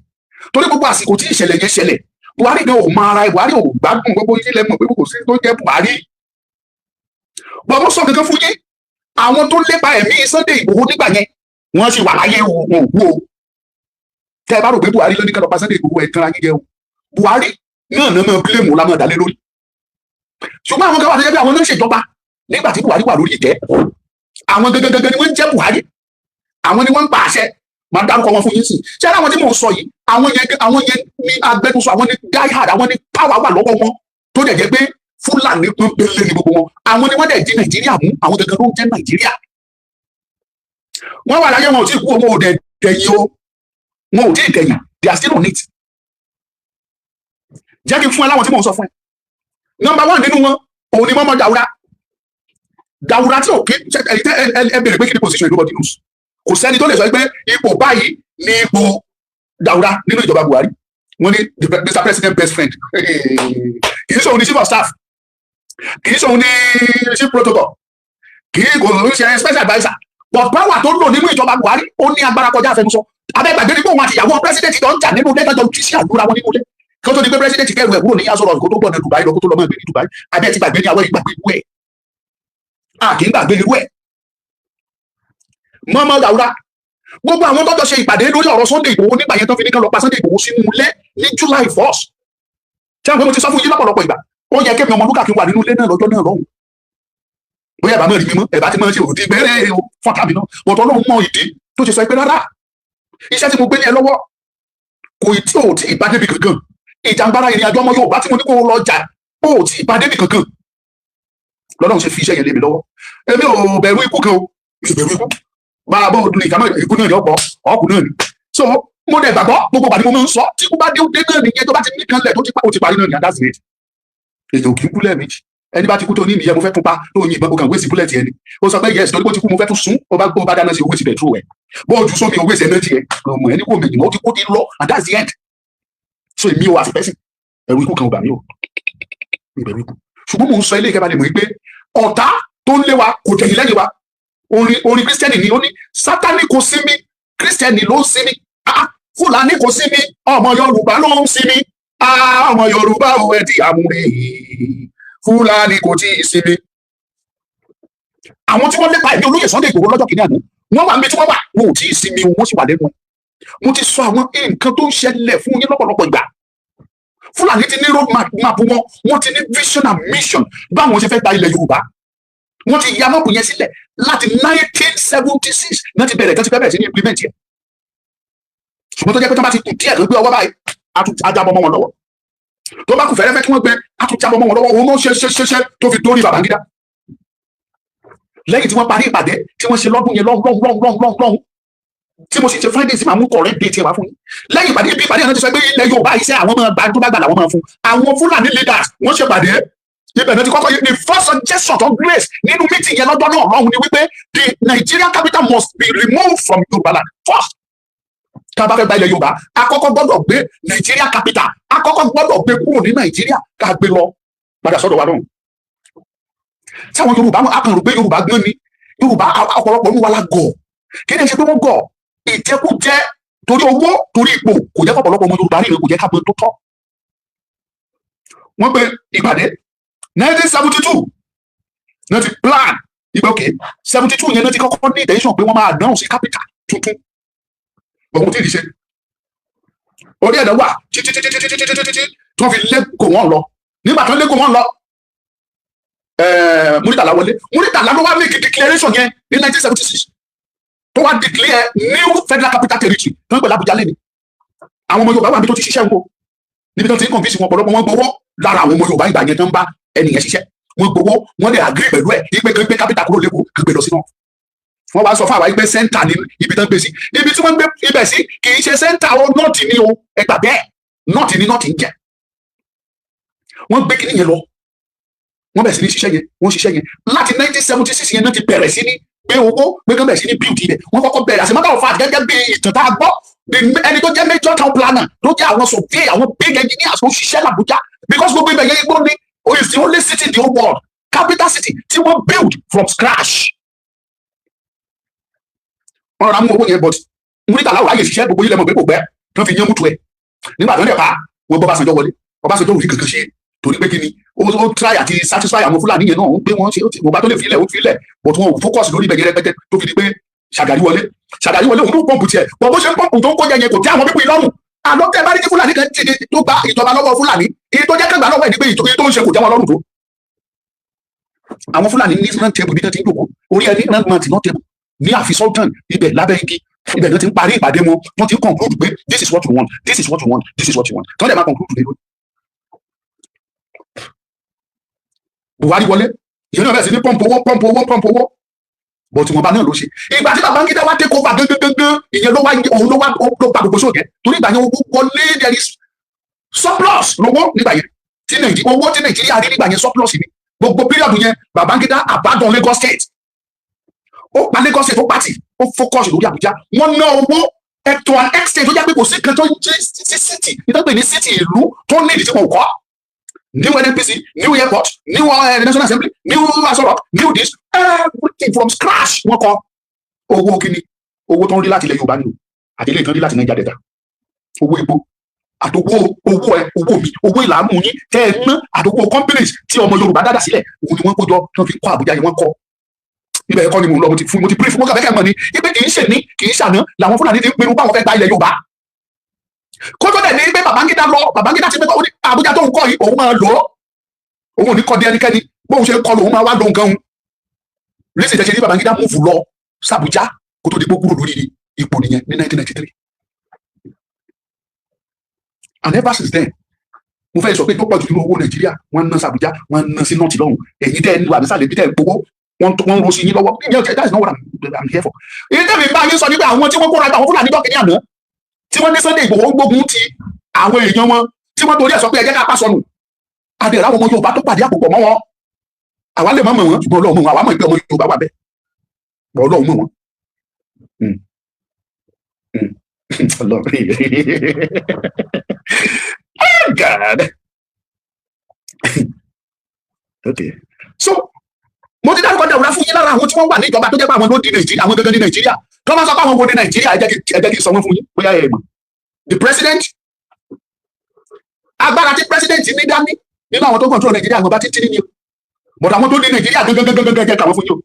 torí gbogbo àsìkò tí ìṣẹ̀lẹ̀ yẹn ṣẹlẹ̀ Buhari gan ò mọ ara ẹ̀ Buhari ò gbádùn gbogbo ilé mọ̀ pé kò sí tó jẹ́ Buhari bọ́n mo sọ kankan fún yín àwọn tó lépa ẹ̀mí Sunday Igboho nígbà yẹn wọ́n sì wà láyé wọn ò wú o tẹ́ ẹ bá rò pé Buhari ló ní ká lọ pa Sunday Igboho ẹ̀ tán ayé jẹ o Buhari náà náà máa bílẹ̀mù lámọ̀ dálé lórí ṣùgbọ́n àwọn kan wà tó jẹ́ pé àwọn náà ń ṣèjọba nígbà tí Buhari wà lórí ìtẹ́ àwọn gangan ni wọ́n ń jẹ́ Buhari àwọn ni wọ́n ń pa àṣẹ máa dárúkọ wọn fún yín sí ṣé àwọn tí mò ń sọ yìí àwọn yẹn ní agbẹnusọ àwọn ní die hard àwọn ní power wà lọ́wọ́ wọn tó dẹ̀ jẹ́ pé Fúlàní pínpínlẹ̀ ní gbogbo wọn àwọn ni wọ́n dẹ̀ di Nàìjíríà mú àwọn gangan ló ń jẹ́ Nàìjíríà wọ́n wà láyé wọn ò tí ì kú wọn ò dẹ̀ dẹ̀yìn o wọn ò tí ì dẹ̀yìn they are still on it jẹ́ kí n fún ẹ láwọn tí mò ń sọ fún ẹ number 1 nínú wọn òun ni Mọ́mọ́ Daura tí ò kí ẹ bèrè pé kí ni position everybody knows kò sẹ́ni tó lè sọ pé ipò báyìí ní ipò Daura nínú ìjọba Buhari wọ́n ní Mr. President best friend kì í sọ òun ní chief of staff kì í sọ òun ní chief protocol kì í kò ń ṣe special adviser but power tó lò nínú ìjọba Buhari ó ní agbára kọjá àfẹnusọ abẹ́gbàgbé ní pé òun àti ìyàwó president tó ń jà nínú ilé tọ́jọ́ kí sí àdúrà wọn nínú ilé kí ó tó di pé president kẹrù ẹ̀ kúrò ní yasọ̀rọ̀ kó tó gbọ́dọ̀ Dubai lọ kó tó lọ mọ́ ẹgbẹ́ ní Dubai abẹ́ ti gbàgbé ní àwọn ìgbàgbé irú ẹ̀ a kì í gbàgbé irú ẹ̀ Mọ́mọ́ Daura gbogbo àwọn tó jọ ṣe ìpàdé lórí ọ̀rọ̀ Sunday Igboho nígbà yẹn tó fi ní kán lọ pa Sunday Igboho sínú ilé ní July 1st tí àwọn mo ti sọ fún yín lọ́pọ̀lọpọ̀ ìgbà ó yẹ kémi Ọmọlúkà kí n wà nínú ilé náà lọ́jọ́ náà lọ́hùn bóyá ẹ̀ bá mọ̀ rí mi mọ́ ẹ̀ bá ti mọ̀ ṣe òdi gbẹ́rẹ́ fọ́nká mi náà bọ̀tọ̀ Ọlọ́run mọ ìdí tó ṣe sọ pé rárá iṣẹ́ tí mo gbé ní ẹ lọ́wọ́ kò tí ò tí ì bá débi kankan ìjàngbara ìrìn àjò ọmọ Yorùbá tí mo ní kó lọ jà ó tí ì bá débi kankan lọ́dọ̀ ṣe fi iṣẹ́ yẹn lé mi lọ́wọ́ èmi ò bẹ̀rù ikú kan o mi ò bẹ̀rù ikú máa bọ́ ọdún ìkàmọ́ ikú náà ní ọkù náà ni so mo dẹ̀ gbàgbọ́ gbogbo àdé mo máa ń sọ tí kú bá dé náà nìyẹn tó bá ti ní kan lẹ̀ tó ti parí náà ní àdáṣe rẹ̀ èèyàn kì í kú lẹ́ẹ̀mejì ẹni bá ti kú tó ní ìyẹn mo fẹ́ tún pa tó yìnbọn o kàn wéṣì búlẹ̀tì ẹni ó sọ pé yẹsì torí bó ti kú mo fẹ́ tún sún ó bá dáná sí owó ti bẹ̀tú ẹ̀ bó ojú sómi owó ìṣẹ́ náà tiẹ̀ ọmọ ẹni kò méjì mọ́ ó ti kú ti lọ and that's the end so èmi ò àti pẹ́sì ẹ̀rù ikú kan ò bà mí o ìbẹ̀rù ikú ṣùgbọ́n mo ń sọ ilé ìkẹ́bà lè mọ̀ pé ọ̀tá tó ń lé wa kò tẹ̀yìn lẹ́yìn wa orin Kírísítẹ́nì ni ó ní Sátánì kò sí mi Kírísítẹ́nì ló ń sí mi Fúlàní kò sí mi ọmọ Yorùbá ló ń sí mi ọmọ Yorùbá ò ẹ ti àmúre Fúlàní kò tí ì sí mi. àwọn tí wọ́n lépa ẹ̀mí olóyè Sunday Igboho lọ́jọ́ kìíní àná wọ́n wà mí tí wọ́n wà wọn ò tí ì sí mi wọ́n sì wà lẹ́nu ẹ̀ mo ti sọ àwọn nǹkan tó ń ṣẹlẹ̀ fún yín lọ́pọ̀lọpọ̀ ìgbà Fúlàní ti ní road map wọn ti ní vision and mission báwọn ṣe fẹ́ gba ilẹ̀ Yorùbá wọ́n ti ya mọ́pù yẹn sílẹ̀ láti 1976 náà ti bẹ̀rẹ̀ sí ní implement yẹn ṣùgbọ́n tó jẹ́ pé tó bá ti kù díẹ̀ tó gbé ọwọ́ báyìí ajábọ̀ mọ́ wọn lọ́wọ́ tó bá kù fẹ́rẹ́fẹ́ kí wọ́n gbé atújábọ̀ mọ́ wọn lọ́wọ́ wọn ṣe tó fi dórí Babangida lẹ́yìn tí wọ́n parí ìpàdé tí wọ́n ṣe lọ́dún yẹn lọ́hùn tí mo sì ṣe Fridays máa mú correct date yẹn wá fún yín lẹ́yìn ìpàdé bí ìpàdé yẹn ti sọ pé ilẹ̀ Yorùbá iṣẹ́ àwọn ọmọ gbà tó bá gbà làwọn máa fún àwọn Fúlàní leaders wọ́n ṣe pàdé ibẹ̀ náà ti kọ́kọ́ the first suggestion of grace nínú meeting yẹn lọ́jọ́ náà lọ́hùn ni wípé the Nigerian capital must be removed from Yorùbá land first tá a bá fẹ́ gba ilẹ̀ Yorùbá àkọ́kọ́ gbọ́dọ̀ gbé Nigeria capital àkọ́kọ́ gbọ́dọ̀ gbé kúrò ní Nàìjíríà ká gbé lọ padà sọ́dọ̀ wa náà tí àwọn Yorùbá akànrò gbé Yorùbá gbọ́n ni Yorùbá ọ̀pọ̀lọpọ̀ ń wà lágọ̀ọ́ kí ni ṣe pé wọ́n gọ̀ ìjẹkújẹ torí owó torí ipò kò jẹ́ ọ̀pọ̀lọpọ̀ ọmọ Yorùbá rí kò jẹ́ ká gbọ́n tó tọ́ wọ́n pe ìpàdé 1972 náà ti plan ìgbà òkè 72 yẹn náà ti kọ́kọ́ ní intention pé wọ́n máa dáhùn sí capital tuntun òun tí ì ṣe orí ẹ̀dá wà títí tí wọ́n fi lẹ́kọ̀ọ́ wọn lọ nígbà tó lẹ́kọ̀ọ́ wọn lọ Muritala wọlé Muritala ló wá make declaration yẹn ní 1976 tó wá declare new federal capital territory tó ń pè l'Abuja lẹ́ni àwọn ọmọ Yorùbá wà níbi tó ti ṣiṣẹ́ wọn níbi tó ti ń convince wọn ọ̀pọ̀lọpọ̀ wọn gbowó lára àwọn ọmọ Yorùbá ìgbà yẹn tó ń bá ẹnìyẹn ṣiṣẹ́ wọn gbowó wọn lè agree pẹ̀lú ẹ̀ ìpè gbé capital kúrò lẹ́kọ̀ọ́ gbé lọ sí náà wọ́n wá sọ fún àwa ìgbé center ní ibi tó ń gbé sí ibi tí wọ́n gbé ibẹ̀ sí kì í ṣe center o nọ́ọ̀tì ní o ẹgbà bẹ́ẹ̀ nọ́ọ̀tì ní nọ́ọ̀tì ń jẹ́ wọ́n gbé kíní yẹn lọ wọ́n bẹ̀rẹ̀ sí ní ṣiṣẹ́ yẹn wọ́n ṣiṣẹ́ yẹn láti 1976 yẹn náà ti bẹ̀rẹ̀ sí ní pé owó pé kán bẹ̀rẹ̀ sí ní build ibẹ̀ wọ́n kọ́kọ́ bẹ̀rẹ̀ as a matter of fact gẹ́gẹ́ bí ìtàn tá a gbọ́ ẹni tó jẹ́ major town planner tó jẹ́ àwọn survey àwọn big engineers tó ṣiṣẹ́ l'Abuja because gbogbo ibẹ̀ yẹn gbọ́ ní is the only city in the whole world capital city tí wọ́n build from scratch wọ́n rà mú owó yẹn but Muritala wà á yẹ ṣiṣẹ́ gbogbo yìí lẹ́mọ̀ pé kò gbẹ́ tó fi yẹn mú tu ẹ̀ nígbà tó ń dẹ̀ pa wọ́n bọ́ Ọbásanjọ́ wọlé Ọbásanjọ́ òfin kankan ṣe torí pé kí ni ó try àti satisfy àwọn Fúlàní yẹn náà ó gbé wọn ṣe ó bá tó lè filẹ̀ ó filẹ̀ but wọn ò focus lórí ibẹ̀ yẹn rẹpẹtẹ tó fi di pé Ṣàgàrí wọlé òun ló pọ́ǹpù tiẹ̀ bọ̀ bó ṣe ń pọ́ǹpù tó ń kó yẹn kò tí àwọn pípín lọ́rùn àlọ́ tẹ́ bá rí kí Fúlàní kan ti tó gba ìjọba lọ́wọ́ Fúlàní èyí tó jẹ́ kẹ́gbà lọ́wọ́ ẹ̀ ní pé ìtòkè tó ń ṣe kò jẹ́ wọn lọ́rùn tó àwọn Fúlàní ní round table bí wọ́n ti ń dòkó orí ẹni round mat not table ní àfi sultan ibẹ̀ lábẹ́ igi ibẹ̀ náà ti ń parí ìpàdé wọn wọ́n ti ń conclude pé this is what we want this is what we want this is what we want tí wọ́n dẹ̀ máa conclude lé lórí. Buhari wọlé ìyẹn náà bẹ̀rẹ̀ sí ní pọ́ǹpù owó bọ̀ tí wọ́n bá náà ló ṣe ìgbà tí Babangida wá take over gangan ìyẹn ló wá òun ló gba gbogbo sóògẹ́ torí ìgbà yẹn owó wọlé there is surplus lówó nígbà yẹn tí owó tí Nàìjíríà rí nígbà yẹn surplus ni gbogbo píríọ̀dù yẹn Babangida abandon Lagos State ó pa Lagos State ó pàtì ó focus lórí Abuja wọ́n ná owó to an extent tó jẹ́ pé kò sí kan tó jẹ́ city nítorí ní city ìlú tó ní ìdí tí wọ́n kọ́ new NNPC new airport new National Assembly new Aso Rock new this everything from scratch wọ́n kọ́ owó kíni owó tó ń rí láti ilẹ̀ Yorùbá ni o àti ilé ìtàn rí láti Niger Delta owó epo àtòwò owó mi owó ìlàmú yín tẹ́ ẹ ná àtòwò companies tí ọmọ Yorùbá dáadáa sílẹ̀ òun ni wọ́n kó jọ tí wọ́n fi kọ́ Àbújá yẹn wọ́n kọ́ ibẹ̀ ẹ̀kọ́ ni mo lọ mo ti brief mo kà fẹ́ kẹ́ mọ̀ ni ibi kì í ṣe ní kì í ṣàná làwọn Fúlàní ti ń pinnu báwọn fẹ́ gba ilẹ̀ Yorùbá kótó dẹ̀ ní pé Babangida ti pé Àbújá tó ń kọ́ yìí òun máa lò ó òun ò ní kọ́ di ẹnikẹ́ni bóun ṣe ń kọ́ lòun máa wá lo nǹkan òun lẹ́sìn ìtẹ̀sẹ̀ ní Babangida múfù lọ sàbújá kó tó di pé kúrò lórí ipò nìyẹn ní 1993 and ever since then mo fẹ́ sọ pé tó pọ̀ jù nínú owó Nàìjíríà wọ́n ná sàbújá wọ́n ná sí nọ́ọ̀tì lọ́hùn ẹ̀yin tẹ́ ẹ wà nísàlẹ̀ bí tẹ́ ẹ gbowó wọ́n ro sí yín lọ́wọ́ that is not what I'm here for. èyí tẹ́mi bá yín sọ nípa àwọn tí wọ́n kóra àwọn Fúlàní dọ́kì ní àná tí wọ́n ní Sunday Igboho gbógun ti àwọn èèyàn wọn tí wọ́n torí ẹ̀ sọ pé ẹ jẹ́ ká pa sọnù adẹ̀rẹ̀ àwọn ọmọ Yorùbá tó pàdé àpòpọ̀ mọ́ wọn àwa lè má mọ̀ wọn ṣùgbọ́n Ọlọ́run mọ̀ wọn àwa mọ̀ pé ọmọ Yorùbá wà bẹ́ẹ̀ bọ́ Ọlọ́run mọ̀ wọn. God. Okay. So mo ti dárúkọ Daura fún yín lára àwọn tí wọ́n wà ní ìjọba tó jẹ́ pé àwọn ló di Nàìjíríà àwọn gangan ní Nàìjíríà tó máa sọ pé àwọn wo ní Nàìjíríà ẹ jẹ́ kí n sọ wọ́n fún yín bóyá ẹ mọ̀ the president agbára tí president ní dání nínú àwọn tó control Nàìjíríà àwọn bá ti tí ní o but àwọn tó ní Nàìjíríà gangan jẹ́ káwọn fún yín o.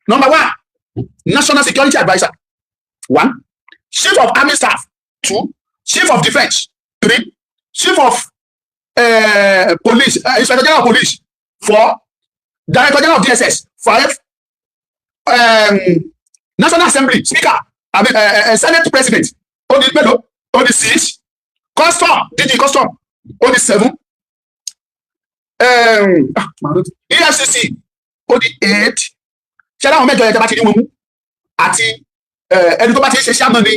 Number 1, National Security Adviser. 1, Chief of Army Staff. 2, Chief of Defence. 3, Chief of Police, Inspector General of Police. 4, Director General of DSS. 5, National Assembly Speaker. Senate President. Only 6, Custom, DG Custom. Only 7, EFCC. Only 8. Ṣé àwọn mẹ́jọ yẹn tẹ́ bá ti rí wọn mú àti ẹni tó bá ti ṣe ṣáàmù ní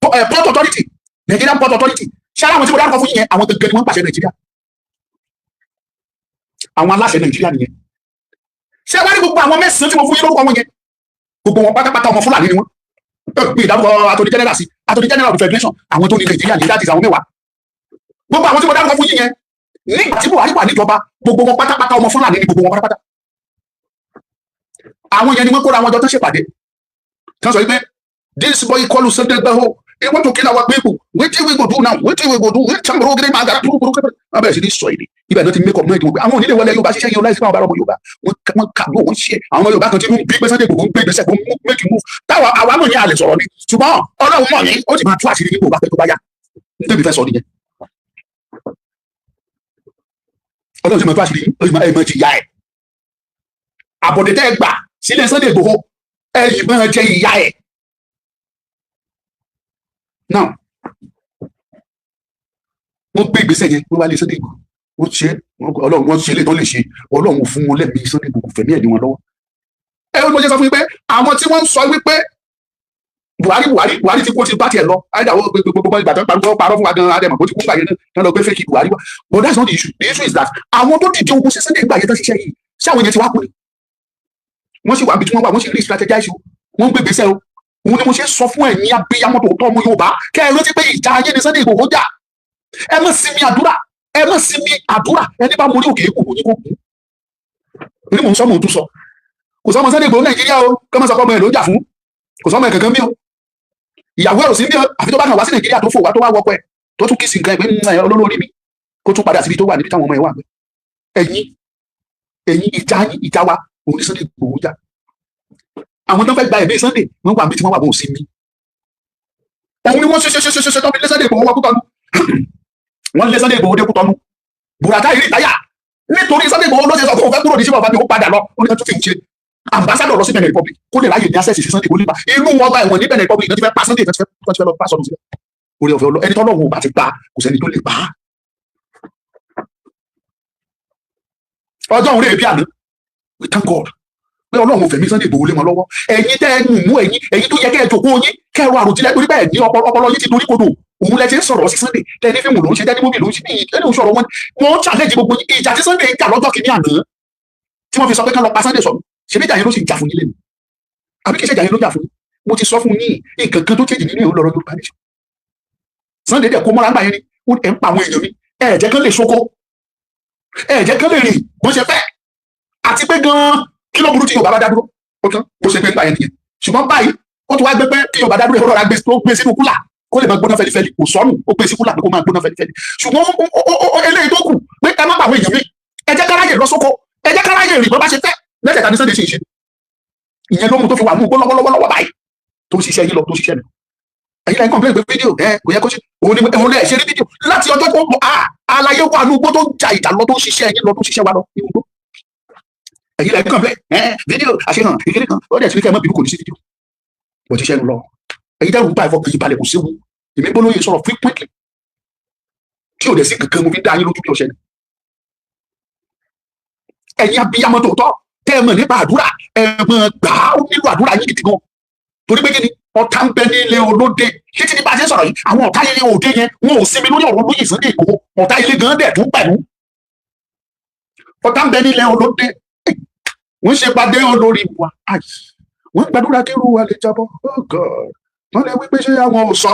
Port Authority Nigerian Port Authority ṣé àwọn tí mo dárúkọ fún yín yẹn àwọn gẹ́gẹ́ ni wọ́n pàṣẹ Nàìjíríà àwọn aláṣẹ Nàìjíríà nìyẹn. Ṣé wá ní gbogbo àwọn mẹ́sàn-án tí mo fún yín lórúkọ wọn yẹn gbogbo wọn pátápátá ọmọ Fúlàní ni wọ́n bí ìdárúkọ Attorney General sí Attorney General of the Federation àwọn tó ní Nàìjíríà ní láti àwọn mẹ́wàá gbogbo àwọn tí mo dárúkọ fún yín yẹn nígbà tí Buhari wà níjọba gbogbo wọn pátápátá ọmọ Fúlàní ni gbogbo wọn pátápátá. Àwọn yẹn ni wọ́n kóra àwọn ọjọ́ tó ṣèpàdé tí wọ́n sọ wípé this boy call Sunday Igboho they want to kill our people. Wetin we go do now? Wetin we go do? Chambo gidi ma gara puru. Abẹ́ sì ní sọ èdè. Ibẹ̀ náà ti make up mind wọn pé àwọn onílé wọlé Yorùbá ṣiṣẹ́ yẹn láìsí àwọn ọmọ Yorùbá. Wọ́n kà ló wọ́n ṣe. Àwọn ọmọ Yorùbá kan ti mú bí Sunday Igboho ń gbé ìgbésẹ̀ kó make move. Táwa àwa náà ní àlè sọ̀rọ̀ ni. Ṣùgbọ́n Ọlọ́run mọ̀ yín, ó ti máa tú àṣírí nígbà òbá pẹ́ tó bá yá. Níbi fẹ́ sọ nìyẹn. Ọlọ́run ti máa tú àṣírí ẹ̀mọ́ ti yá ẹ̀. Àbọ̀dé tẹ́ gbà sílẹ̀ Sunday Igboho ẹ̀yìn máa jẹ ìyá ẹ̀. Now, wọ́n gbé ìgbésẹ̀ yẹn wọ́n wá lé Sunday Igboho wọ́n ṣe Ọlọ́run wọ́n ṣe lè tán lè ṣe Ọlọ́run fún wọn lẹ́mìí Sunday Igboho fẹ̀mí ẹ̀dín wọn lọ́wọ́. Ẹ wọ́n ṣe sọ fún mi pé àwọn tí wọ́n ń sọ wípé Buhari ti kó ti bá tiẹ̀ lọ ayédàwó gbogbo ìgbà tó ń parọ́ fún wa gan adẹ́mọ̀ bó ti kú gbàyẹn náà lọ gbé fake Buhari wa, but that's not the issue. The issue is that àwọn tó dìde ogun sí Sunday gbàyẹn tó ṣiṣẹ́ yìí ṣé àwọn yẹn ti wá kú ni wọ́n sì wà bí tí wọ́n wà wọ́n sì rí strategize o wọ́n gbé gbèsè o òun ni mo ṣe sọ fún ẹ̀yin abiyamọ tòótọ́ ọmọ Yorùbá kẹ́ ẹ rántí pé ìjà ayé ni Sunday Igboho jà. Ẹ má sinmi àdúrà ẹni bá mórí òkè èkó ní kò kú ní mò ń sọ mò ń tún sọ kò sọmọ Sunday Igboho Nàìjíríà o kọ́ mọ́ sọ pé ọmọ ẹ̀ ló ń jà fún kò sọmọ ẹ̀ kankan bí o ìyàwó ẹ̀ ò sí bí o àfi tó bá kàn wá sí Nàìjíríà tó fò wá tó wá wọpọ̀ ẹ̀ tó tún kí sí nǹkan ẹ̀ pé olólórí mi kó tún padà síbi tó wà níbi táwọn ọmọ ẹ̀ wà ẹ̀yin ìjà wa òun ní Sunday Igboho jà. Àwọn tó fẹ́ gba ẹ̀mí Sunday wọ́n wà níbi tí wọ́n wà bó sí mi òun ni wọ́n ṣe tó fi lé Sunday Igboho wá Kútọ́nù wọ́n lé Sunday Igboho dé Kútọ́nù Buratai rí táyà nítorí Sunday Igboho ló ṣe sọ fún òun fẹ́ kúrò ní síbọ̀ bàbá mi ó padà lọ ó ní ká tún fi ń ṣe ambassador lọ sí Benin Republic kó lè ráyè ní access sí Sunday Igboho nípa inú wọn bá ẹ̀wọ̀n ní Benin Republic náà ti fẹ́ pa Sunday tó ti fẹ́ lọ bá sọdún sílẹ̀ orí ọ̀fẹ́ ẹni tọ́lọ́run ò bá ti pa kò sẹ́ni tó lè pa á. Ọjọ́ òun rèé bí àná we thank God pé Ọlọ́run fẹ̀mí Sunday Igboho lé wọn lọ́wọ́ ẹ̀yin tẹ́ ẹ mú ẹ̀yin tó yẹ kẹ́ ẹ jókòó yín kẹ́ ẹ rọ àròjìnlẹ̀ torí bẹ́ẹ̀ ní ọpọlọ yín ti dorí kodò òun lẹ ti ń sọ̀rọ̀ sí Sunday tẹ́ni fíìmù ló ń ṣe tẹ́ni móbì ló ń ṣe ní ẹni òun sọ̀rọ̀ wọn challenge gbogbo ìjà tí Sunday ń jà lọ́jọ́ kìíní àná tí wọ́n fi sọ pé ká lọ pa Sunday sọ̀rọ̀ ṣebí ìjà yẹn ló sì jà fún yín lẹ́nu àbí kí ṣe ìjà yẹn ló jà fún yín mo ti sọ fún yín nǹkan kan tó kéjì nínú ìhòòhò lọ́rọ̀ Yorùbá nation Sunday dẹ̀ kó mọ́ra ńgbà yẹn ni ó ẹ̀ ń pa àwọn èèyàn mi ẹ̀ jẹ́ kán lè ṣoko ẹ̀ jẹ́ kán lè rìn bó ṣe fẹ́ àti pé gan-an kí ló burú tí Yorùbá bá dá dúró ó tán bó ṣe pé ńgbà yẹn nìyẹn ṣùgbọ́n báyìí ó tún wá gbé pé kí Yorùbá dá dúró ìrora ra gbé sínú kúlà kó lè máa gbóná fẹlifẹli kò sọnù ó gbé sí kúlà pé kó máa gbóná fẹlifẹli ṣùgbọ́n eléyìí tó kù pé ẹ má pa àwọn èèyàn mi ẹ jẹ́ káráyè lọ sóko ẹ jẹ́ káráyè rìn bó bá ṣe fẹ́ lẹ́tẹ̀ẹ̀ta ní Sunday ṣe ìṣe ìyẹn ló mú tó fi wà mú gbó lọ́wọ́lọ́wọ́ báyìí tó ń ṣiṣẹ́ yín lọ tó ń ṣiṣẹ́ mi ẹ̀yin lẹ́yìn kọ́ńpilẹ̀ pé fídíò kò yẹ kó ṣe òun lẹ̀ ṣe rí fídíò láti ọjọ́ tó mọ̀ àlàyé wà ní ugbó tó ń ja ìjà lọ tó ń ṣiṣẹ́ yín lọ tó ń ṣiṣẹ́ wa lọ ní ugbó ẹ̀yin lẹ́yìn kọ́ńpilẹ̀ fídíò àṣehàn ìkéde kan ó dẹ̀ sí kẹ́ ẹ mọ́ bínú kò ní sí fídíò bó ti ṣẹ́ nu lọ ẹ̀yin dẹ́rù bá ìfọkàn yìí balẹ̀ kò séwu èmi gbólóyè sọ̀rọ̀ frequently tí ò dẹ̀ sí kankan mo fi dá yín lójú bí ọ̀ṣẹ́ ni ẹ̀yin abiyamọ tòótọ́ tẹ́ ẹ mọ̀ nípa àdúrà ẹ mọ̀ gbà ó nílò àdúrà yín gidi gan torí pé kí ni ọ̀tá ń bẹ nílé olóde títí ní bá a ṣe sọ̀rọ̀ yìí àwọn ọ̀tá ilé òde yẹn wọn ò sinmi lórí ọ̀rọ̀ olóyè Sunday Igboho ọ̀tá ilé gan dẹ̀ tún pẹ̀lú ọ̀tá ń bẹ nílé olóde wọ́n ṣe pàdé olórí wa wọ́n gbàdúrà kí irú wa lè jábọ́ wọ́n lè wí pé ṣé àwọn ò sọ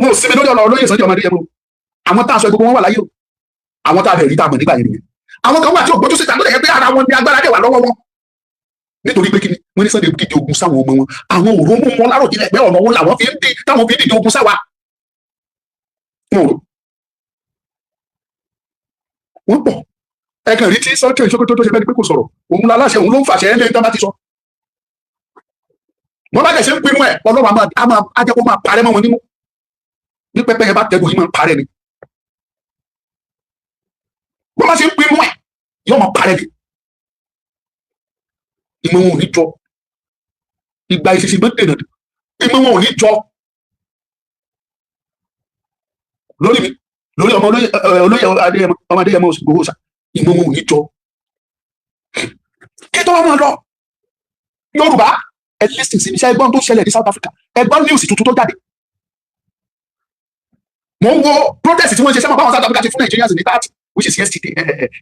wọn ò sinmi lórí ọ̀rọ̀ olóyè Sunday ọmọdé yẹn àwọn tá a sọ gbogbo wọn wà láyé o àwọn tá a lè rí tá a mọ̀ nígbà yẹn nìyẹn àwọn kan wà tí ògbójú síta ló lè yẹ pé ara wọn ní agbára dẹ̀ wà lọ́wọ́ wọn nítorí pé kíni wọ́n ní Sunday dìde ogun sáwọn ọmọ wọn àwọn òró mú wọn láròjinlẹ̀ pé ọ̀nà wọn làwọn fi ń dé táwọn fi ń dìde ogun sáwa wọ́n pọ̀ ẹ̀kan rí tí sọ́kẹ́ ìṣókòtò tó ṣe bẹ́ẹ̀ ni pé kò sọ̀rọ̀ òun láláṣẹ òun ló ń fàṣẹ ẹ̀ tán bá ti sọ wọ́n bá dẹ̀ ṣe ń pinnu ẹ̀ Ọlọ́run á jẹ́ kó máa parẹ́ mọ́ wọn nínú ní pẹ́pẹ́ yẹn bá tẹ́gùn yìí máa parẹ́ ni wọ́n bá ṣe ń pinnu ẹ̀ yóò máa parẹ́ ni ìmọ̀ wọn ò ní jọ ìgbà ìṣiṣẹ́ mẹ́tẹ̀ẹ̀nà ìmọ̀ wọn ò ní jọ lórí mi lórí ọmọ olóyè ọmọdé yẹn mọ Igboho sà ìmọ̀ wọn ò ní jọ kí tó wá máa lọ Yorùbá ẹ lísìn sí iṣẹ́ ẹgbọ́n tó ṣẹlẹ̀ ní South Africa ẹgbọ́n news tuntun tó jáde mo ń wo protest tí wọ́n ṣe sẹ́mọ̀ báwọn South Africa ti fún Nigerians ní 30 which is yesterday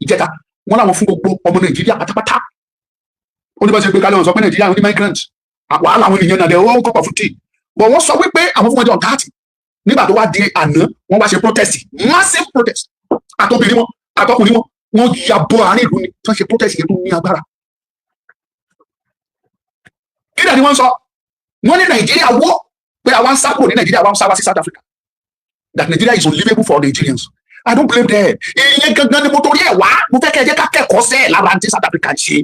ìjẹta wọ́n láwọn fún gbogbo ọmọ Nàìjíríà pátápátá ó ní bá ṣe pé kálí wọn sọ pé Nàìjíríà ní migrant wàhálà àwọn ènìyàn náà dẹ̀ wọ́n kọ́kọ́ fún tíì bọ̀ wọ́n sọ wípé àwọn fún ọjọ́ 30 nígbà tó wá di àná wọ́n wá ṣe protest massive protest àtọ́bìnrin wọn àtọkùnrin wọn wọ́n ya bọ àárín ìlú ni tí wọ́n ṣe protest yẹn tó ní agbára kí ni wọ́n sọ wọ́n ní Nàìjíríà wó pé pé àwa ń sá kúrò ní Nàìjíríà àwa ń sá wá sí South Africa that Nigeria is unlivable for Nigerians. I don't blame them. Ìyẹn gangan ni mo torí ẹ̀ wá mo fẹ́ kẹ́ ẹ jẹ́ ká kẹ́kọ̀ọ́ sẹ́ẹ̀ lára ní South Africa ṣe.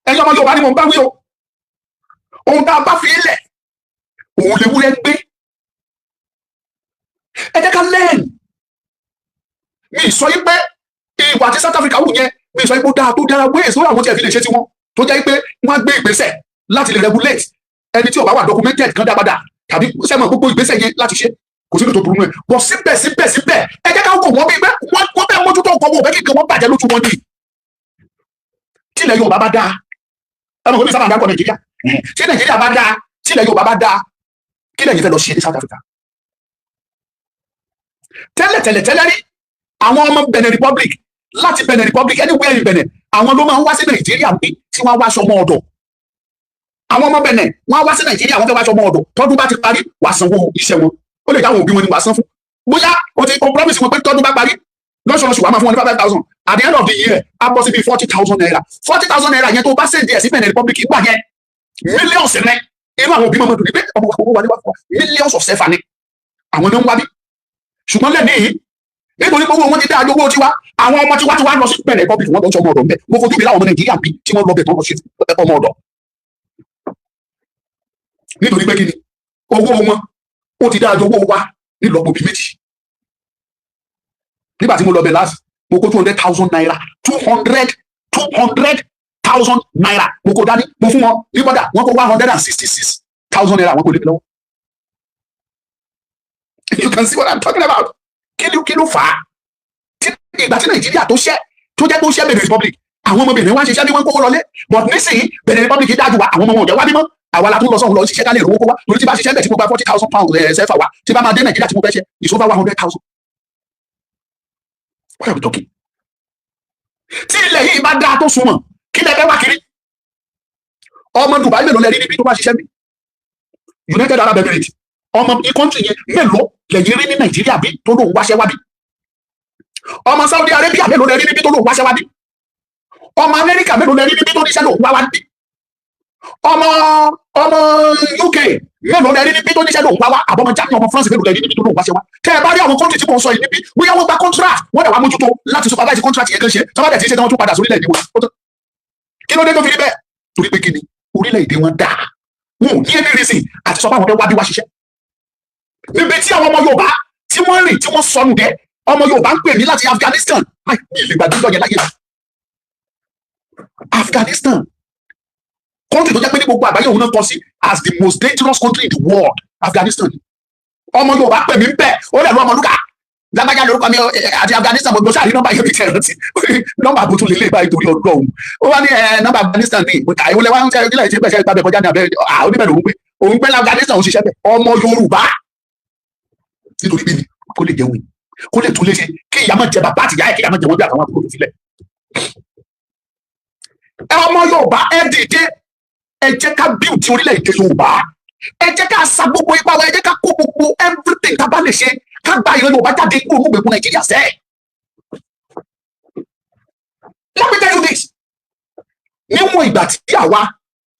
Ẹ̀yin ọmọ Yorùbá ni mo ń bá wí o. Ohun tá a bá fi lẹ̀ òun lè wúrẹ́ gbé. Ẹ jẹ́ ká lẹ́ẹ̀n. Mi sọ yí pé ìwà tí South Africa wù yẹn mi sọ yí pé ó dáa tó dára wéè sórí àwọn tí ẹ fi lè ṣe tiwọn tó jẹ́ pé wọ́n á gbé ìgbésẹ̀ láti lè regulate ẹni tí ó bá wà documented kan dábàdà tàbí sẹ́mọ̀ gbogbo ìgbésẹ̀ yẹn láti ṣe kò sí ní tó burú nù ẹ̀ bọ̀ síbẹ̀ ẹ jẹ́ ká wò wọ́n bí wọ́n bẹ́ẹ̀ mójútó nǹkan wọn ò fẹ́ kí nǹkan wọn bàjẹ́ lójú wọn ni. Tílẹ̀ Yorùbá bá dáa ẹnu kò ní sábà ń dákọ̀ Nàìjíríà tí Nàìjíríà bá dáa tílẹ̀ Yorùbá bá dáa kí lẹ́yìn fẹ́ lọ ṣe ní South Africa. Tẹ́lẹ̀ rí àwọn ọmọ Benin Republic láti Benin Republic anywhere in Benin àwọn ló máa ń wá sí Nàìjíríà pé tí wọ́n wá sọmọ ọ̀dọ̀ àwọn ọmọ Benin wọ́n wá sí Nàìjíríà wọ́n fẹ́ wá sọmọ ọ̀dọ̀ tọ́dún bá ti parí wà sanwó iṣẹ́ wọn ó lè dáwọn òbí wọn ni wà san fún bóyá o ti promise wọn pé tọ́dún bá parí lọ́sọ̀rọ̀sù wà máa fún wọn ní 5,000 at the end of the year á bọ́ sí bí 40,000 naira 40,000 naira yẹn tó bá send ẹ̀ sí Benin Republic gbà yẹn millions rẹ inú àwọn òbí mọ́mọ́dún ní pé ọmọ owó wà níwá fún wa millions of sefa ni àwọn náà ń wá bí ṣùgbọ́n lẹ́ni yìí nítorí pé owó wọn ti dá owó tiwa àwọn ọmọ tiwa ti wá lọ sí Benin Republic wọn lọ sí ọmọ ọ̀dọ̀ mbẹ mo fojú mi láwọn ọmọ Nàìjíríà bí tí wọ́n lọ bẹ̀ tán lọ sí ọmọ ọ̀dọ̀ nítorí pé kí ni owó wọn ó ti dá owó wa nílọ́pọ̀ bí méjì nígbà tí mo lọ bẹ̀ láti mo kó 200,000 naira 200,000 naira mo kó dání mo fún wọn ní bọ́dà wọn kó 166,000 naira wọn kò lè mi lọ́wọ́. You can see what I'm talking about. Kí ló fà á ìgbà tí Nàìjíríà tó ṣẹ́ tó jẹ́ pé ó ṣẹ́ Benin Republic àwọn ọmọ Benin wá ń ṣiṣẹ́ bí wọ́n ń kówó lọlé but nísìnyí Benin Republic dájú wa àwọn ọmọ wọn ò jẹ́ wá bímọ àwa la tún lọ sọ́hun lọ ṣiṣẹ́ ká lè rówó kó wá torí tí bá ṣiṣẹ́ bẹ̀ tí mo gba 40,000 pounds ṣẹ́fà wa tí bá máa dé Nàìjíríà tí mo fẹ́ ṣe is over 100,000. What are we talking? Tí ilẹ̀ yìí bá dáa tó sunwọ̀n kí lẹ fẹ́ wá kiri ọmọ Dubai mélòó lẹ rí níbi tó bá ṣiṣẹ́ bí United Arab Emirates ọmọ country yẹn mélòó lẹ́yìn rí ní Nàìjíríà bí tó lóun wáṣẹ́ wá bí ọmọ Saudi Arabia mélòó lẹ rí níbi tó lóun wáṣẹ́ wá bí ọmọ Amẹ́ríkà mélòó lẹ rí níbi tó níṣẹ́ lóun wá wá bí ọmọ UK mélòó lẹ rí níbi tó níṣẹ́ lóun wá wá àbọ̀mọ Germany ọmọ France mélòó lẹ rí níbi tó lóun wáṣẹ́ wá tẹ́ ẹ bá rí àwọn country tí mo sọ yìí níbi bóyá wọ́n gba contract wọ́n dẹ̀ wá mójútó láti supervise contract yẹn kan ṣe sọ́wọ́dẹ̀ tí ń ṣe tí wọ́n tún padà sórílẹ̀ èdè wọn kí ló dé tó fi rí bẹ́ẹ̀ torí pé kí ni orílẹ̀-èdè wọn dáa wọn ò ní ẹni reason àti sọ pé àwọn fẹ́ wá bí wá ṣiṣẹ́ níbi tí àwọn ọmọ Yorùbá tí wọ́n rìn tí wọ́n sọnù dé ọmọ Yorùbá ń pè mí láti Afghanistan ilé gbàdúrà yẹn láyé Afghanistan country tó jẹ́ pé ní gbogbo àgbáyé òun náà kọ sí as the most dangerous country in the world Afghanistan ọmọ Yorùbá pè mí bẹ́ẹ̀ ó lẹ̀ lọ́ ọmọ lúkà lágbájá lórúkọ mi àti Afghanistan mo gbọ́ sáà ní nọ́mbà yẹn fi tẹ̀ rántí nọ́mbà àbótú lè lé báyìí torí ọdún ó wá ní nọ́mbà Afghanistan ní àìwọlé wa ń tẹ ilé ìṣẹ́ bẹ̀ṣẹ̀ gbàgbẹ́ kọjá ní abẹ́ oníbẹ̀ lòún gbé òun gbé Afghanistan òun ṣiṣẹ́ bẹ̀ ọmọ Yorùbá nítorí bí ni kó lè jẹun kó lè tún lè ṣe kí ìyá máa jẹ bàbá àtìyá ẹ̀ kí ìyá máa jẹ wọn bí àtàwọn àbúrò tó filẹ̀. ọmọ Yorùbá ẹ dìde ẹ jẹ́ ká build ti orílẹ̀-èdè Yorùbá ẹ jẹ́ ká sa gbogbo ipá wa ẹ jẹ́ ká kó gbogbo everything tá a bá lè ṣe ká gba ìran Yorùbá jáde kúrò ní ìgbèkùn Nàìjíríà sẹ́ẹ̀. Let me tell you this níwọ̀n ìgbà tí àwa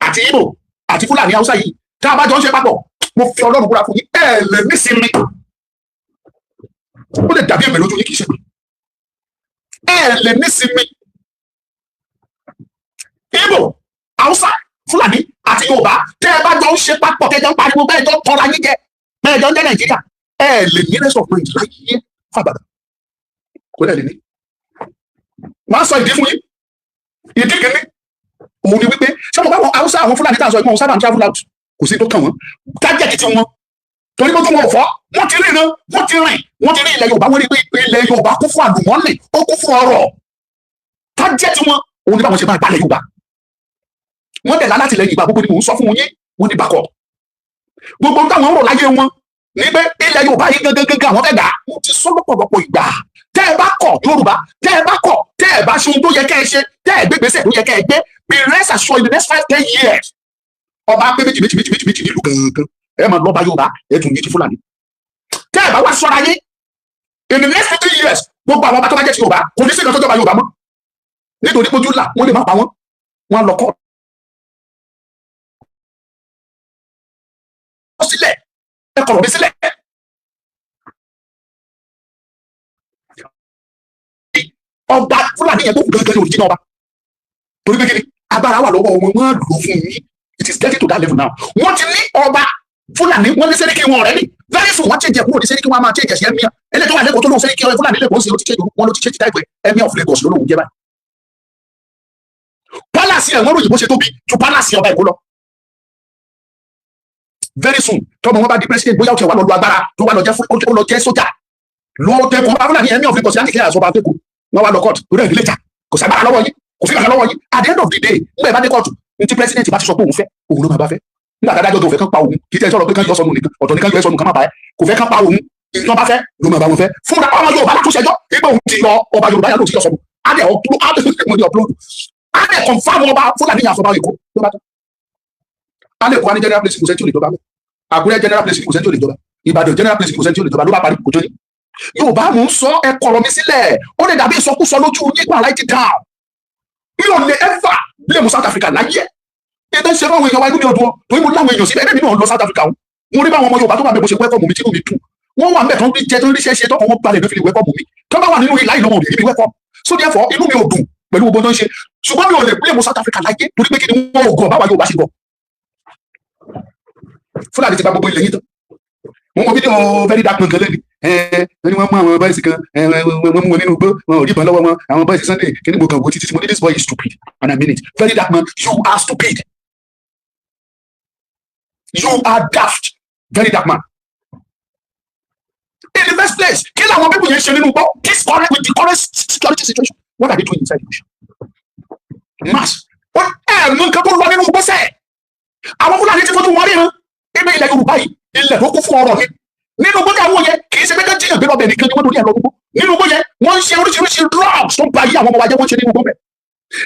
àti Ìgbò àti Fúlàní Haúsá yìí tá a bá jọ ń ṣe papọ̀ mo fi Ọlọ́run búra fún yín ẹ lè nísinmi ó lè dàbí èmi lójú yín kì í ṣe pé ẹ lè nísinmi Ìgbò Haúsá Fúlàní àti Yorùbá tẹ́ ẹ bá jọ ń ṣe papọ̀ tẹ́ ẹ jọ ń pariwo bẹ́ẹ̀ jọ ń tọ́ra yín jẹ bẹ́ẹ̀ jọ ń jẹ́ Nàìjíríà ẹ lè ní rest of mind láyé fàgbàdà kò lè ní. Wọ́n á sọ ìdí fún yín ìdí kìíní òun ni wípé ṣé mo bá wọn Haúsá àwọn Fúlàní tá à ń sọ ìmọ̀ sábà ń travel out kò sí tó kàn wọ́n tájẹ̀tì tí wọ́n torí pé tí wọn ò fọ́ wọ́n ti rí iná wọ́n ti rìn wọ́n ti rí ilẹ̀ Yorùbá wọ́n rí pé ilẹ̀ Yorùbá kún fún àlùmọ́ọ́nì ó kún fún ọrọ̀ tájẹ̀tì wọn òun ni báwọn ṣe máa balẹ̀ Yorùbá wọ́n dẹ̀ lálátìlẹ́yìn ìgbà gbogbo ni mò ń sọ fún yín wọ́n ní bákọ̀ gbogbo táwọn ń rò láyé wọn ní pé ilẹ̀ Yorùbá yìí gangan àwọn fẹ́ gbà mo ti sọ lọ́pọ̀lọpọ̀ ìgbà tẹ́ ẹ bá kọ̀ Yorùbá tẹ́ ẹ bá kọ̀ tẹ́ ẹ bá ṣe ohun tó yẹ kẹ́ ẹ ṣe tẹ́ ẹ gbé gbèsè tó yẹ kẹ́ ẹ gbé be rest assured in the next 5-10 years ọba pé méjì nílùú gangan ẹ máa lọ́ba Yorùbá ẹ tún yìí ti Fúlàní tẹ́ ẹ bá wá ṣọ́ra yín in the next 50 years gbogbo àwọn ọba tó bá jẹ́ ti Yorùbá kò ní sí ìkan tó jọba Yorùbá mọ́ nítorí pé ojú là wọ́n lè má pa wọ́n lọ kọ́ ẹ kọ̀rọ̀ mi sílẹ̀. Ọba Fúlàní yẹn tó kù gángan ní òrìjìnà ọba torí pé kí ni agbára wà lọ́wọ́ wọn lò fún yín. It is getting to that level now. Wọ́n ti ní ọba Fúlàní wọ́n ní sẹ́ríkì wọn ọ̀rẹ́ ni very soon wọ́n change kúrò ní sẹ́ríkì wọn a máa change ẹ̀sìn ẹ̀mí ẹlẹ́tọ́ tó wà lẹ́kọ̀ọ́ tó lóun sẹ́ríkì Fúlàní lẹ́kọ̀ọ́ sí wọn ló ti change type ẹ̀mí of Lagos lóun jẹ́ báyìí. Palace ẹ̀ wọ́n ròyìn bó ṣe tóbi ju palace ọba Èkó lọ. Very soon tọ́mọ wọn bá di president bóyá ó ti wà lọ́ọ́ agbára tó wà lọ jẹ́ sójà lọ́ọ́ tẹ́kọ̀ọ́ Fúlàní ẹ̀mí of Lagos yá nìkẹ́ àṣọ bá tẹ́kọ̀ọ́ wọn wá lọ court tó rẹ̀ ní lẹ́jà kò sí agbára lọ́wọ́ yín kò sí agbára lọ́wọ́ yín at the end of the day nígbà ìbá dé court ní tí president bá ti sọ pé òun fẹ́ òun ló máa bá fẹ́ nígbà tádájọ́ tó fẹ́ kán pa òun kì í tẹ́ sọ̀rọ̀ pé kán yọ sọnù nìkan ọ̀tọ̀ nìkan yọ sọnù kan má bá ẹ kò fẹ́ kán pa òun ìtàn bá fẹ́ ló máa bá wọn fẹ́ fúnra ọmọ Yorùbá látúnṣe ẹjọ́ pé òun ti yọ ọba Yorùbá yà ló ti yọ sọnù adé upload adé confam ọba Fúlàní yà sọba Èkó ló bá tán alẹ́ kó wá ní general place kò sẹ́ńtì ò lè jọba Àkúrẹ́ general place kò sẹ́ńtì ò lè jọba Ìbàdàn general place kò sẹ́ńtì ò lè jọba ló bá parí kò tó ní. Yorùbá mò ń sọ ẹ kọ̀rọ̀ mi sílẹ̀ ó lè dàbí ìsọkúsọ lójú nípa write it down mi ò lè ever blame South Africa láyé ẹgbẹ́ ń ṣe fún àwọn èèyàn wa inú mi ọdún tó ń mú láwọn èèyàn síbẹ̀ ẹgbẹ́ mi náà lọ South Africa wọn mo rí báwọn ọmọ Yorùbá tó wà bẹ́ẹ̀ bó ṣe wẹ́kọ̀mù mi tí mi dùn wọ́n wà bẹ́ẹ̀ tó ń rí jẹ tó ń rí ṣẹ́ṣe tó kàn wọ́n balẹ̀ ló fi lè wẹ́kọ̀mù mi tó bá wà nínú ìlà ìlọ́mọ òdì níbi wẹ́kọ̀mù so therefore inú mi ò dùn pẹ̀lú gbogbo tó ń ṣe ṣùgbọ́n mi ò lè blame South Africa láyé torí pé kí ni wọ́n ò gọ̀ báwa Yorùbá ṣe gọ̀ Fúlàní ti gba gbogbo ilẹ̀ yìí tán mo mọ fídíò very dark man kan lẹ́nu ẹni wọ́n mú àwọn bọ́ìsì kan wọ́n mú wọn nínú igbó wọn ò rí ìbọn lọ́wọ́ wọn àwọn bọ́ìsì Sunday kí ni mo kàn wò títí mo ní this boy is stupid and I mean it very dark man you are stupid you are daft very dark man in the first place kí làwọn people yẹn ṣe nínú igbó this current with the current security situation what are they doing inside the bush mass wọn mú nǹkan tó lọ nínú igbó sẹ́ẹ̀ àwọn Fúlàní ti fojú wọn rí hàn ibi ilẹ̀ Yorùbá yìí ilẹ̀ tó kún fún ọrọ̀ ni nínú gbogbo àwọn yẹn kì í ṣe pé ká jíyàn gbé lọ́bẹ̀ nìkan ni wọ́n torí ẹ̀ lọ gbogbo nínú gbogbo yẹn wọ́n ń ṣe oríṣiríṣi drugs tó ń ba ayé àwọn ọmọ wa jẹ́ wọ́n ṣe nínú gbogbo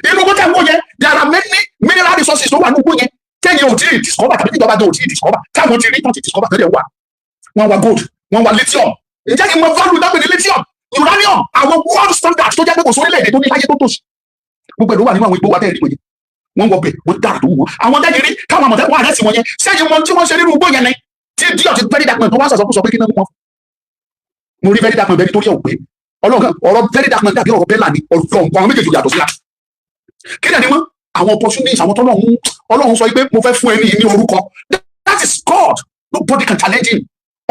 nínú gbogbo àwọn yẹn there are many mineral resources tó wà nínú gbogbo yẹn tẹ́yìn ò tí ì discover tàbí tíjọba gan ò tí ì discover táwọn ti rí tán ti discover tẹ́lẹ̀ wà wọ́n wá gold wọ́n wá lithium ǹjẹ́ kí n mọ value dápẹ́ ní lithium uranium àwọn world standard tó jẹ́ pé kò sórílẹ̀-èdè tó ní láyé tó tòṣì gbogbo ẹ̀ ló wà nínú àwọn igbó wa tẹ́lẹ̀ wọ̀nyẹn wọ́n wọ bẹ̀ wọ́n dára tó wù wọ́n àwọn tẹ́lẹ̀ rí káwọn àmọ̀tẹ́kùn àrẹ́sì wọn yẹn sẹ́yìn wọn tí wọ́n ṣe nínú igbó yẹn ni tí díọ̀ ti very dark man tó wá sọ̀sọ̀ kó sọ pé kí náà mú wọn mo rí very dark man bẹ́ẹ̀ nítorí ọ̀pẹ ọlọ́run ọ̀rọ̀ very dark man dàbí ọ̀rọ̀ bẹ́ẹ̀ là ní ọ̀rọ̀ nǹkan àwọn méjèèjì yàtọ̀ síra kí ni wọ́n àwọn opportunities àwọn tọ́lọ́run ọlọ́run sọ pé mo fẹ́ fún ẹni ní orúkọ that is God nobody can challenge him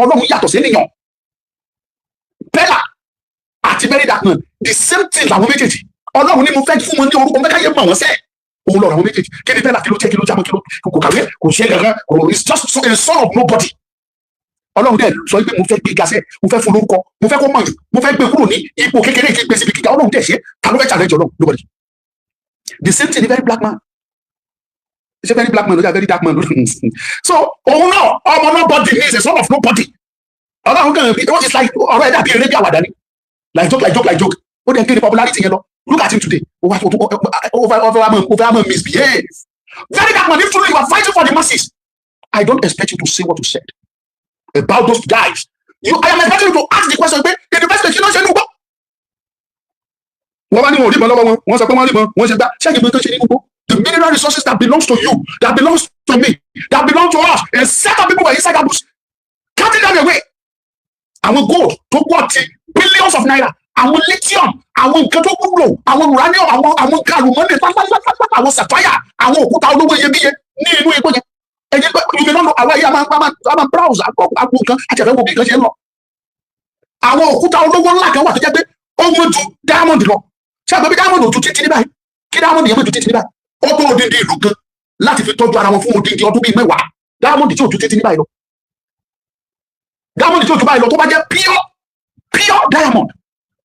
ọlọ́run yàtọ̀ sí ènìyàn bẹ́ẹ̀là àti very dark man the same thing làwọn méjèèjì ọlọ́run ní mo fẹ́ fún wọn ní orúkọ mẹ́káyé mọ̀ wọ́n sẹ́ òun lọ́rọ̀ àwọn méjèèjì kí ni bẹ́ẹ̀là kí ló jẹ́ kí ló jámọ́ kí ló kò kàwé kò ṣe kankan it's just a son of nobody ọlọ́run dẹ̀ sọ pé mo fẹ́ gbé gasẹ́ mo fẹ́ fún lórúkọ mo fẹ́ kó mọ̀ mo fẹ́ gbé kúrò ní ipò kékeré kí n gbé síbi kíkà ọlọ́run dẹ̀ ṣe ta ló fẹ́ challenge ọlọ́run nobody the same thing the very black man ṣe very black man ló jà very dark man ló so òun náà ọmọ nobody is a son of nobody ọlọ́run kan what is like ọ̀rọ̀ ẹ̀dá bíi eré bí àwàdà ni like joke ó dẹ̀ ń kéde popularity yẹn lọ look at him today over misbehave very dark man if truly you are fighting for the masses I don't expect you to say what you said about those guys I am expecting you to ask the question pé in the first place kí ló ń ṣe ní ugbó wọ́n bá ní wọn ò rí ìbọn lọ́wọ́ wọn wọ́n sọ pé wọ́n rí ìbọn wọ́n ṣe gbá ṣẹ́yìn ìbọn tó ṣe ní ugbó the mineral resources that belongs to you that belongs to me that belong to us a set of people were inside that bush counting them away àwọn gold tó pọ̀ ti billions of naira àwọn lithium àwọn nǹkan tó wúlò àwọn uranium àwọn nǹkan àlùmọ́nì àwọn sapphire àwọn òkúta olówó iyebíye ní inú igbó yẹn ẹ̀yin pé ìgbẹ́ náà àwa yìí a máa browse àgbo nǹkan àtẹ̀fẹ́ wo bí nǹkan ṣe ń lọ àwọn òkúta olówó ńlá kan wà tó jẹ́ pé ó mú ju diamond lọ ṣé àgbẹ̀ bí diamond ò tún títí ní báyìí kí diamond yẹn mú ju títí ní báyìí ó tó odindi ìlú kan láti fi tọ́jú ara wọn fún odindi ọdún bíi mẹ́wàá diamond tí ò tún títí ní báyìí lọ diamond tí ò tún báyìí lọ tó bá jẹ́ pure diamond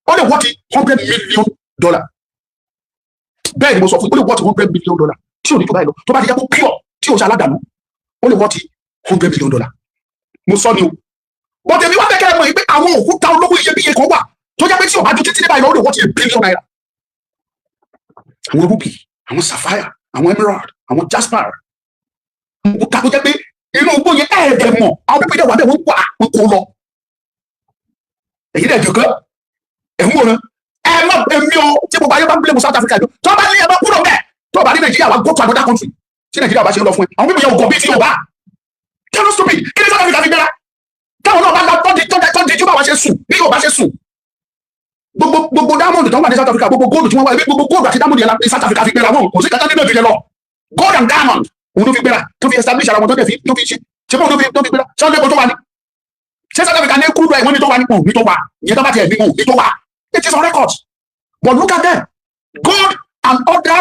ó lè wọ́ọ̀tì $100 million bẹ́ẹ̀ ni mo sọ fún ó lè wọ́ọ̀tì $100 million tí ò ní tó báyìí lọ tó bá ti jẹ́ pé pure tí ò ṣe aládàánú ó lè wọ́ọ̀tì $100 million mo sọ ni o bọ́dẹ̀ mi wá fẹ́ kẹ́ ẹ mọ̀ pé àwọn òkúta olówó iyebíye kan wà tó jẹ́ pé tí ò bá ju títí ní báyìí lọ ó lè wọ́ọ̀tì $1 billion àwọn ruby àwọn sapphire àwọn emerald àwọn jasper òkúta tó jẹ́ pé inú igbó yẹn ẹ̀ẹ́dẹ̀ mọ̀ àwọn pípẹ́ ìdẹ̀wà bẹ́ẹ̀ wọ́n kó lọ èyí dẹ̀ jọ̀gán ẹ̀hún wọn ẹ má èmi o tí mo bá yẹ bá ń blame South Africa yìí tó bá ní ẹ bá kúrò bẹ́ẹ̀ tó bá ní Nàìjíríà wá go to another country tí Nàìjíríà bá ṣe lọ fún ẹ àwọn pípẹ́ yẹn ò gọ̀ bí tí yóò bá kí ló stupid kí ni South Africa fi gbéra táwọn náà bá lọ tó di jú bá wa ṣe sùn bí yóò bá ṣe sùn gbogbo diamond tó wà ní South Africa gbogbo gold tí wọ́n wá gbogbo gold àti diamond yẹn ní South Africa fi gbéra wọn kò sí kankan nínú ìdílé lọ gold and diamond òun ló fi gbéra tó fi establish ara wọn tó fi ṣe ṣé bọ́ọ̀ tó fi gbéra Sunday kò tó wà ní ṣé South Africa ní kúrú ẹ̀ wọ́n ní tó wà ní ní tó wà ìyẹn tó bá tiẹ̀ ní ní tó wà it is on record but look at them gold and other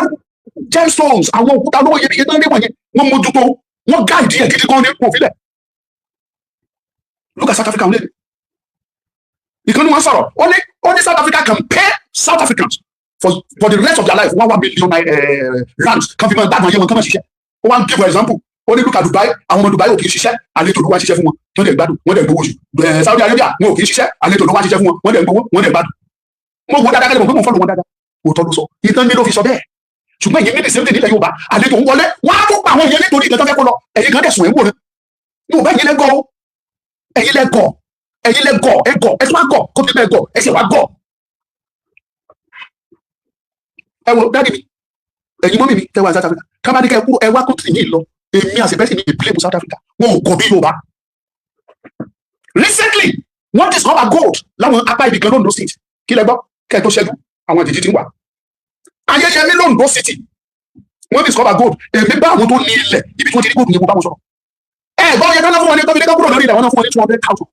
gemstones àwọn òkúta lówó iyebíye tó ń lé wọ̀nyẹn wọ́n mójútó wọ́n gáàdì ẹ̀ gidi gan ní òfilẹ̀ look at South Africa lẹ́nu ìkànnì wọn sọ̀rọ̀ ó ní South Africa can pay South Africans for the rest of their life 1 billion rands kan fi máa gbádùn ayé wọn kán máa ṣiṣẹ́ ó wá ń give example ó ní look at Dubai àwọn ọmọ Dubai ò kì í ṣiṣẹ́ àlejò ló wá ṣiṣẹ́ fún wọn wọ́n dẹ̀ gbádùn wọ́n dẹ̀ gbowó oṣù Saudi Arabia wọn ò kì í ṣiṣẹ́ àlejò ló wá ṣiṣẹ́ fún wọn wọ́n dẹ̀ gbowó wọ́n dẹ̀ gbádùn mo wo dáadáa kẹ́lẹ́ mo fọ́lọ̀ wọn dáadáa òótọ́ ló sọ ìtàn mi ló fi sọ bẹ́ẹ̀ ṣùgbọ́n ìyẹn ní ìsèǹtì nílẹ̀ Yorùbá àlejò ń wọlé wọ́n á tún pa àwọn ìyẹn nítorí ìgbà tó fẹ́ kó lọ ẹ̀yin kan dẹ̀sùn ẹ̀ ń wò ni Yorùbá ẹ̀yin lẹ́gọ̀ ẹ̀yin lẹ́gọ̀ ẹ̀yin lẹ́gọ̀ ẹ̀gọ̀ ẹ̀ tún wá gọ̀ kó tó bẹ́ẹ̀ gọ̀ ẹ̀ sì wá gọ̀ ẹ wo dáàdì mi ẹ̀yin mọ́mì mi tẹ́ wá South Africa kábàdí kẹ́ kúrò ẹ wá kó tì yín lọ èmi àṣepẹ́sì mi blame South Africa wọn ò gọ̀ bí Yorùbá recently wọ́n discover gold láwọn apá ibì kan Londo State kí lẹ gbọ́ kẹ́ ẹ tó ṣẹ́jú àwọn ìdíjí ti ń wà ayẹyẹ ní Londo City wọ́n discover gold èmi bá àwọn tó ní ilẹ̀ ibi tí wọ́n ti rí gold yẹn mo bá wọn sọ̀rọ̀ ẹ gbọ́ yẹn dáná fún wọn ní tọ́bi lẹ́kọ́ kúrò lórí ilẹ̀ wọn náà fún wọn ní 200,000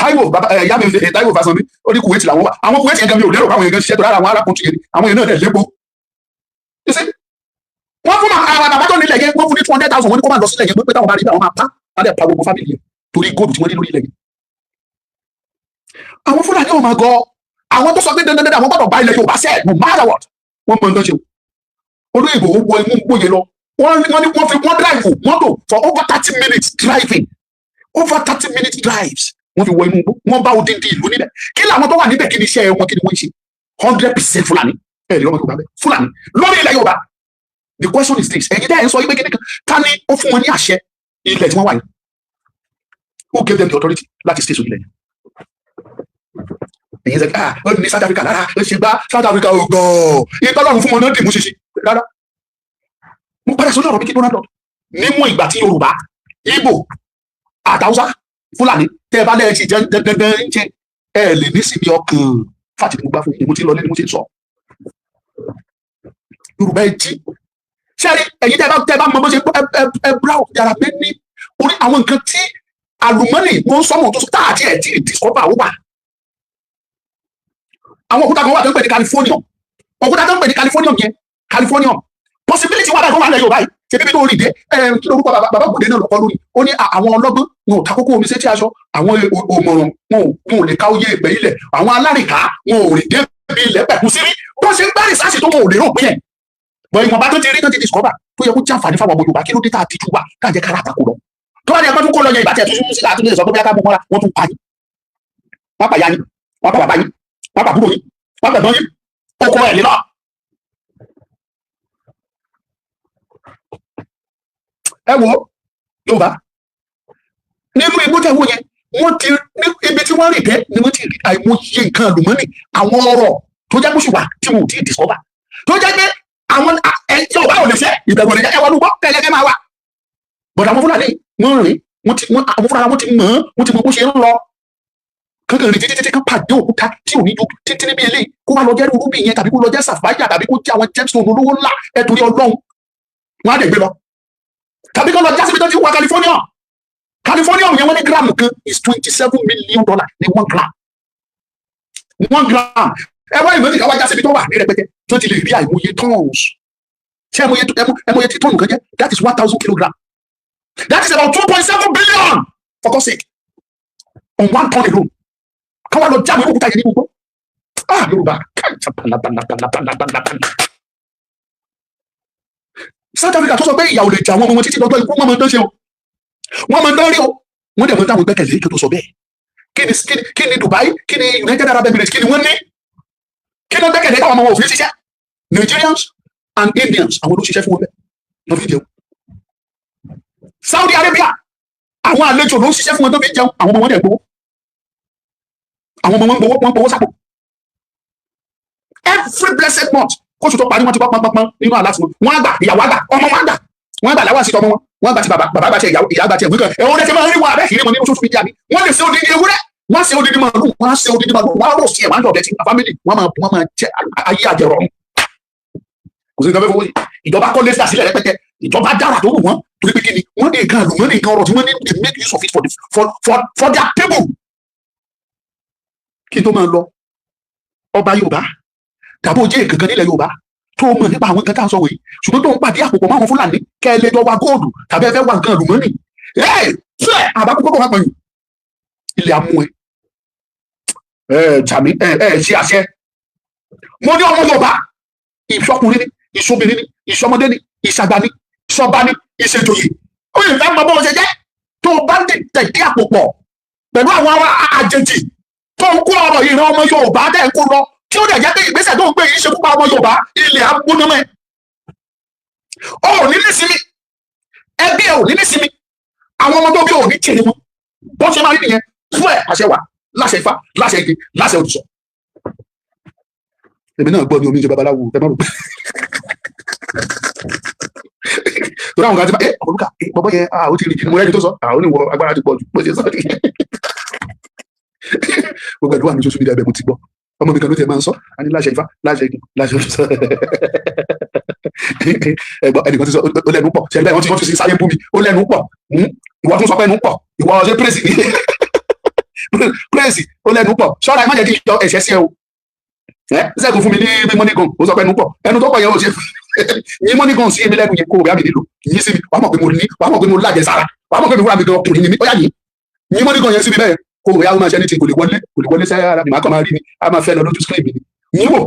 Táíwò mi Táíwò Fásánmi ó ní Kuwait làwọn wà àwọn Kuwait yẹn gan mi ò lérò báwọn yẹn gan ṣiṣẹ́ tó rárá àwọn arákùnrin yẹn àwọn yẹn náà dẹ̀ lépo wọ́n fún àwọn bàbá tó nílẹ̀ yẹn wọ́n fún ní 200,000 wọ́n ní kó máa lọ sílẹ̀ yẹn pé táwọn bá rí bí àwọn máa pa á dẹ̀ pa gbogbo fámìlì yẹn torí gold tí wọ́n ní lórí ilẹ̀ yẹn àwọn Fúlàní ò máa gọ àwọn tó sọ pé dandan àwọn gbọ́dọ̀ bá ilẹ̀ Yorùbá sẹ no matter what wọ́n mọ nǹkan ṣe olóyìnbó wọ inú gbòye lọ wọ́n drive mọ́tò for over 30 minutes driving over 30 minutes drives wọ́n fi wọ inú gbó wọ́n bá odindi ìlú níbẹ̀ kí làwọn tó wà níbẹ̀ kí ni iṣẹ́ wọn kí ni wọ́n ṣe 100% Fúlàní ẹ̀rí ọmọ Yorùbá bẹ́ẹ̀ Fúlàní lórí ilẹ̀ Yorùbá the question is this ẹ̀yin dẹ́yìn sọ yí pé kí ni kan ta ni ó fún wọn ní àṣẹ ilẹ̀ tí wọ́n wà yìí who gave them the authority láti stay sórí ilẹ̀ yẹn ẹ̀yin sẹ́kì ó ní South Africa rárá ó ṣe gbá South Africa ò gọ̀ ìtọ́lọ́run fún wọn náà dì mú ṣiṣi rárá mo padà sórí ọ̀rọ̀ bí kí Donald Trump níwọ̀n ìgbà tí Yorùbá Ìgbò àtàwùsá Fúlàní tẹ́ ẹ bá lẹ́yìn tí dandan ń jẹ ẹ lè ní síbi ọkàn fàtí mo gbá fún yín mo ti lọ lé ni mo ti sọ Yorùbá ẹ jí sẹ́rí ẹ̀yin tẹ́ bá mọ bó ṣe ẹ brow yàrá pé ní orí àwọn nǹkan tí àlùmọ́nì mo ń sọmọ tó sọ tá àti ẹ̀ tí ì discover ó wà àwọn òkúta kan wà tó ń pè ní California òkúta tó ń pè ní California possibility wà láì fún wa lẹ́yìn Yorùbá yìí ṣe bíbí tó rí dé kí lórúkọ bàbá Bọ̀dé náà lọ́kọ́ lórí ó ní àwọn ọlọ́gbọ́n wọn ò takókó omi sétí aṣọ àwọn òmọ̀ràn wọn ò lè ká oyè ìpẹ́ ilẹ̀ àwọn alárìnká wọn ò rí dé bí ilẹ̀ pẹ̀kú sí rí bó ṣe ń bá rìsáàsì tó wọn ò lè rò pín ẹ̀ bọ̀ ìwọ̀nba tó ti rí tó ti discover tó yẹ kó jàǹfààní fáwọn ọmọ Yorùbá kí ló dé tá a ti tú wa ká jẹ́ kára àtàkùn lọ tó bá ní ẹgbẹ́ tó kó lọ yẹn ìbátí ẹ̀ tó ṣubú síta tó lè sọ pé bí a ká mú mọ́ra wọ́n tún pa yín wọ́n pa ya yín wọ́n pa bàbá yín wọ́n pa àbúrò yín wọ́n pa ẹ̀gbọ́n yín ó kó ẹ̀ nílọ. ẹ wo Yorùbá nínú igbó tẹ̀ wọ́n yẹn wọ́n ti ibi tí wọ́n rìn dé ni wọ́n ti rí àìmọye nǹkan àlùmọ́nì àwọn ọ̀rọ̀ tó jẹ́ kóṣùwà tí wọn ò tí ì discover tó jẹ́ pé àwọn Yorùbá ò lè ṣe ìbẹ̀wò lè jẹ́ ẹwà lúgbọ́ kẹlẹ́kẹ́ máa wà bọ̀dà àwọn Fúlàní wọ́n rìn àwọn Fúlàní wọ́n ti mọ̀ bó ṣe ń lọ kankan rìn títí kan pàdé òkúta tí ò ní ju títí níbi eléyìí kó wá lọ jẹ́ rúbì yẹn tàbí kó lọ jẹ́ sàfáyà tàbí kó jẹ́ àwọn gemstone olówó ńlá ẹ̀ torí Ọlọ́run wọ́n á dẹ̀ gbé lọ tàbí kó lọ jásí bí tó ti wá California yẹn wọ́n ní gíráàmù kan is $27 million ní 1 gram 1 gram ẹ wá ìmọ̀ nìkan wá jásí bí tó wà ní rẹpẹtẹ tó ti lè rí àìmọye tons ṣé ẹmọye tí tọ́nù kan jẹ́ that is 1,000 kilograms that is about 2.7 billion for God's sake on 1 ton alone káwá lọ jáwé òkúta yẹn ní gbogbo Yorùbá South Africa tó sọ pé ìyàwó lè jà àwọn ọmọ wọn títí lọ́jọ́ ikú wọn máa ń dán ṣe o wọn máa ń dán rí o wọn dẹ̀ mọ́ táwọn gbẹ́kẹ̀lé kí o tó sọ bẹ́ẹ̀ kí ni Dubai kí ni United Arab Emirates kí ni wọ́n ní kí ni wọ́n gbẹ́kẹ̀lé táwọn ọmọ wọn ò fi ṣiṣẹ́ Nigerians and Indians àwọn ló ṣiṣẹ́ fún wọn bẹ́ẹ̀ lọ́ fi jẹun Saudi Arabia àwọn àlejò ló ń ṣiṣẹ́ fún wọn tó fi jẹun àwọn ọmọ wọn dẹ̀ gbowó àwọn ọmọ wọn gbowó sápò every blessed month kóṣù tó parí wọn ti pọ́npọ́npọ́n nínú àlá tiwọn wọn àgbà ìyàwó àgbà ọmọ wọn àgbà láwà sí ọmọ wọn wọ́n gba ti bàbá gba ti ìyá gba ti ẹ̀gbọ́n kan ẹ̀wọ̀n lẹ́sẹ̀ máa ń rí wa abẹ́ ìrírí mọ́ nínú social media mi wọ́n lè ṣe odidi ewúrẹ́ wọ́n ṣe odidi màálù wọ́n ṣe odidi màálù wọ́n rò sí ẹ̀ wọ́n dọ̀bẹ̀ tí family wọ́n máa jẹ ayé àjẹrọ̀ kò sí nǹkan fẹ́ fowó yìí ìjọba kọ́ lẹ́sẹ̀ sílẹ̀ rẹpẹtẹ ìjọba dára tó wù wọ́n torí pé kí ni wọ́n ní nǹkan àlùmọ́ ní nǹkan ọ̀rọ̀ tí wọ́n ní they make use of it for their table. kí n tó máa lọ ọba Yorùbá tàbí ojú èkánkan nílẹ̀ Yorùbá tó mọ̀ nípa àwọn nǹkan tá à ń sọ wọ̀nyí ṣùgbọ́n tó ń pàdé àpòpọ̀ máwọn Fúlàní kẹ́ ẹ lè jọ wa góòlù tàbí ẹ fẹ́ wa nǹkan àlùmọ́nì ṣe àbákúkọ́ kọ́ wá pẹ̀yìn ilé amú jàmí ṣe àṣẹ. mo ní ọmọ Yorùbá ìṣọkùnrin ni ìṣobìnrin ni ìṣọmọdé ni ìṣàgbà ni ìṣọba ni ìṣèjòyè ó lè fẹ́ mọ bó ṣe jẹ́ tó bá ń tẹ̀dé àpòpọ̀ pẹ̀lú àwọn àjèjì tó ń kó ọ̀rọ̀ ìran ọmọ Yorùbá dẹ̀ ń kó lọ tí ó dẹ̀ jẹ́ pé ìgbésẹ̀ tó ń gbé yìí ṣe púpọ̀ ọmọ Yorùbá ilẹ̀ agbónámẹ́ ó ní nísìmí ẹbí ẹ ò ní nísìmí àwọn ọmọ tó bí ò ní kiri wọn bó ṣe máa rí nìyẹn fún ẹ àṣẹ wà láṣẹ Ifá láṣẹ igi láṣẹ Òrìṣà èmi náà gbọ́ ní omi ìjọba babaláwo ẹ má rò pé torí àwọn kan ti bá ọmọlúkà bọ́bọ́ yẹn ó ti rìn jìnnà mo rẹ́ni tó sọ ó ní wọ agbára ti pọ̀ jù bó ṣe sọ nìyẹn gbogbo ẹ̀dùn wà ní social media bẹ́ẹ̀ mo ti gbọ́ ọmọ mi kan ló ti máa ń sọ a ní láṣẹ Ifá láṣẹ igi láṣẹ Òrìṣà ẹ̀gbọ́n ẹnìkan ti sọ ó lẹ́nu pọ̀ ṣẹlẹ wọn ti sáyé bú mi ó lẹ́nu pọ̀ ìwọ tún sọ pé ẹnu pọ̀ ìwọ ṣe pírẹsì pírẹsì ó lẹ́nu pọ̀ ṣọ́ra ẹ má jẹ́ kí ìjọ ẹ̀ṣẹ̀ sí ẹ o ṣẹ́gun fún mi ní mọ́nìgàn ó sọ pé ẹnu pọ̀ ẹnu tó pọ̀ yẹn ó ṣe ní mọ́nìgàn sí èmi lẹ́nu yẹn kó o bá mi nílò yìí sí mi wàá mọ̀ pé mo ní wàá mọ̀ pé mo lájẹ sára wàá mọ̀ pé mi fúnra mi gan ọkùnrin ni mi ó yà yìí ní mọ́nìgàn yẹn sí mi bẹ́ẹ̀ kó o yà ó máa ṣe ní ti kò lè wọlé sẹ́yà ara mi máa kàn máa rí ni a máa fẹ́ lọ lójú screen mi ni yìí wò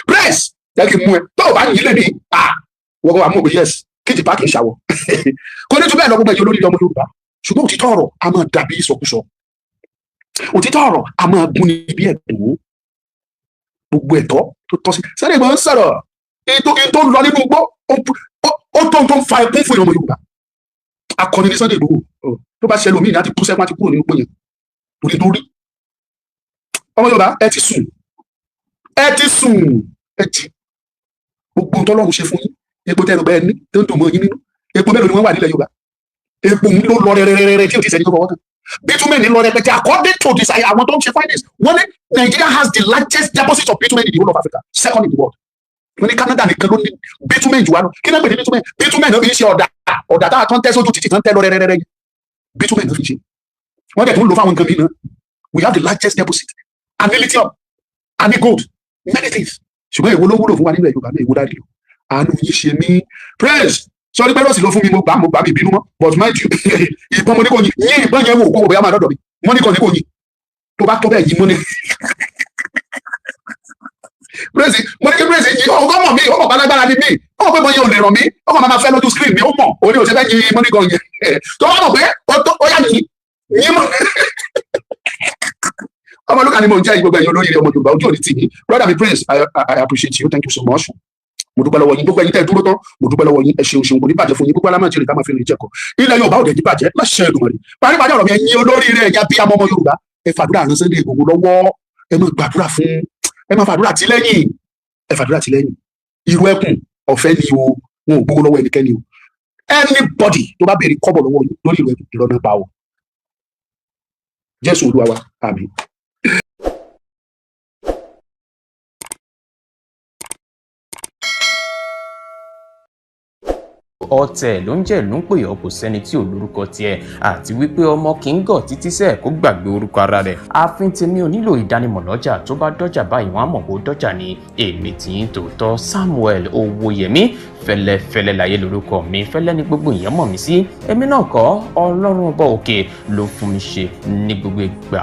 press jẹ́ kí n mú ẹ tó o bá yìí lẹ́ni wọ́n kọ́ wa mú òwe yes kí ti páàkì ìṣàwọ̀ kò ní tún bẹ́ẹ̀ lọ gbogbo ẹ̀yọ́ lórí ọmọ Yorùbá ṣùgbọ́n òtítọ́ ọ̀rọ̀ a máa dàbí ìsọkúsọ òtítọ́ ọ̀rọ̀ a máa gún ní bí ẹ̀dùn gbogbo ẹ̀tọ́ tó tọ́ sí sẹ́ni ìgbọ́n sọ̀rọ̀ ètò ń lọ nínú gbọ́ ó tó ń fa ẹkún fún ọmọ Yorùbá akọni ní Sunday Igboho tó bá ṣẹlẹ̀ omi ìyá ti kú sẹ́kún àti kúrò nínú gbòyàn torí tó rí ọmọ Yorùbá ẹ ti sùn ẹ ti gbogbo ohun tọ́lọ́run ṣe fún yín epo tẹ́lẹ̀ bẹ́ẹ̀ ní tó ń dùn mọ́ yín nínú epo mélòó ni wọ́n wà nílẹ̀ Yorùbá epo ń lọ rẹ́rẹ́rẹ́rẹ́ tí o ti sẹ́ni tó fọwọ́ kan bitumen ní lọ rẹpẹtẹ according to this àwọn tó ń ṣe finance wọ́n ní Nigeria has the largest deposit of bitumen in the whole of Africa second in the world wọ́n ní Canada nìkan ló ní bitumen jù wá lọ kí náà pè ní bitumen náà fi ń ṣe ọ̀dà tá a tán tẹ́ sójú títì tán tẹ́ lọ rẹ́rẹ́rẹ́ yẹn bitumen náà fi ṣe wọ́n dẹ̀ tó ń lò fáwọn nǹkan mìíràn we have the largest deposit and lithium and gold many things ṣùgbọ́n èwo ló wúlò fún wa nílẹ̀ Yorùbá náà èwo dárí lò àánú yìí ṣe mí praise sọrí pẹ́rọ́sì ló fún mi mo gbà mí bínú mọ́ but mind you ìbọn mo ní kò yín yín ìbọn yẹn wò kó bóyá máa dọ̀dọ̀ mi wọ́n ní kò ní kò yín tó bá tó bẹ́ẹ̀ yín mo ní. praise mo ní kí praise yìí ọkọ mọ̀ mí ọkọ̀ balagbára ni mí ọkọ̀ pé mo yẹ ò lè ràn mí ọkọ̀ máa fẹ́ lójú screen mi ó mọ̀ òní ò ṣe fẹ́ yín mo ní kàn yẹn tó bá mọ̀ pé ó yà yín mọ̀ ọmọlúkà ni mo ń jẹ́ gbogbo ẹ̀yọ́ lórí ọmọ Yorùbá ojú òní tì mí brother mi Prince I appreciate you thank you so much mo dúpẹ́ lọ́wọ́ yín gbogbo ẹ̀yin tẹ́ ẹ dúró tán mo dúpẹ́ lọ́wọ́ yín ẹ ṣeun kò ní bàjẹ́ fún yín gbogbo alámọ̀jẹ̀rẹ̀ ká máa fi rìn jẹ́kọ̀ ilẹ̀ Yorùbá ò dẹ̀ ní bàjẹ́ láṣẹ Èdùmàrè paríparí ọ̀rọ̀ mi ẹ̀yin olórí rẹ̀ ẹ̀yà bí amọ́ ọmọ Yorùbá ẹ fàdúrà rán Sunday Igboho lọ́wọ́ ẹ máa gbàdúrà fún ẹ máa fàdúrà tì lẹ́yìn ẹ fàdúrà tì lẹ́yìn irú ẹkùn ọ̀fẹ́ ni o wọn ò gbowó lọ́wọ́ ẹnikẹ́ni o anybody tó bá béèrè kọ́bọ̀ lọ́wọ́ lórí irú ẹkùn ìrọ̀nà pa o Jésù Olúwa wa àmín. ọ̀tẹ̀ ló ń jẹ́ ló ń pè ọ́ kò sẹ́ni tí ò lórúkọ tiẹ̀ àti wípé ọmọ kì í gọ̀ títí sẹ́ẹ̀ kó gbàgbé orúkọ ara rẹ̀ ààfin tèmi ò nílò ìdánimọ̀ lọ́jà tó bá dọ́jà báyìí wọ́n á mọ̀ kó dọ́jà ní èmi tí ń tòótọ́ Samuel Owóyẹmí fẹ́lẹ́fẹ́lẹ́ láyé lórúkọ mi fẹ́lẹ́ ní gbogbo ìyẹn mọ̀ mí sí èmi náà kọ́ Ọlọ́run ọba òkè ló fún mi ṣe ní gbogbo ìgbà.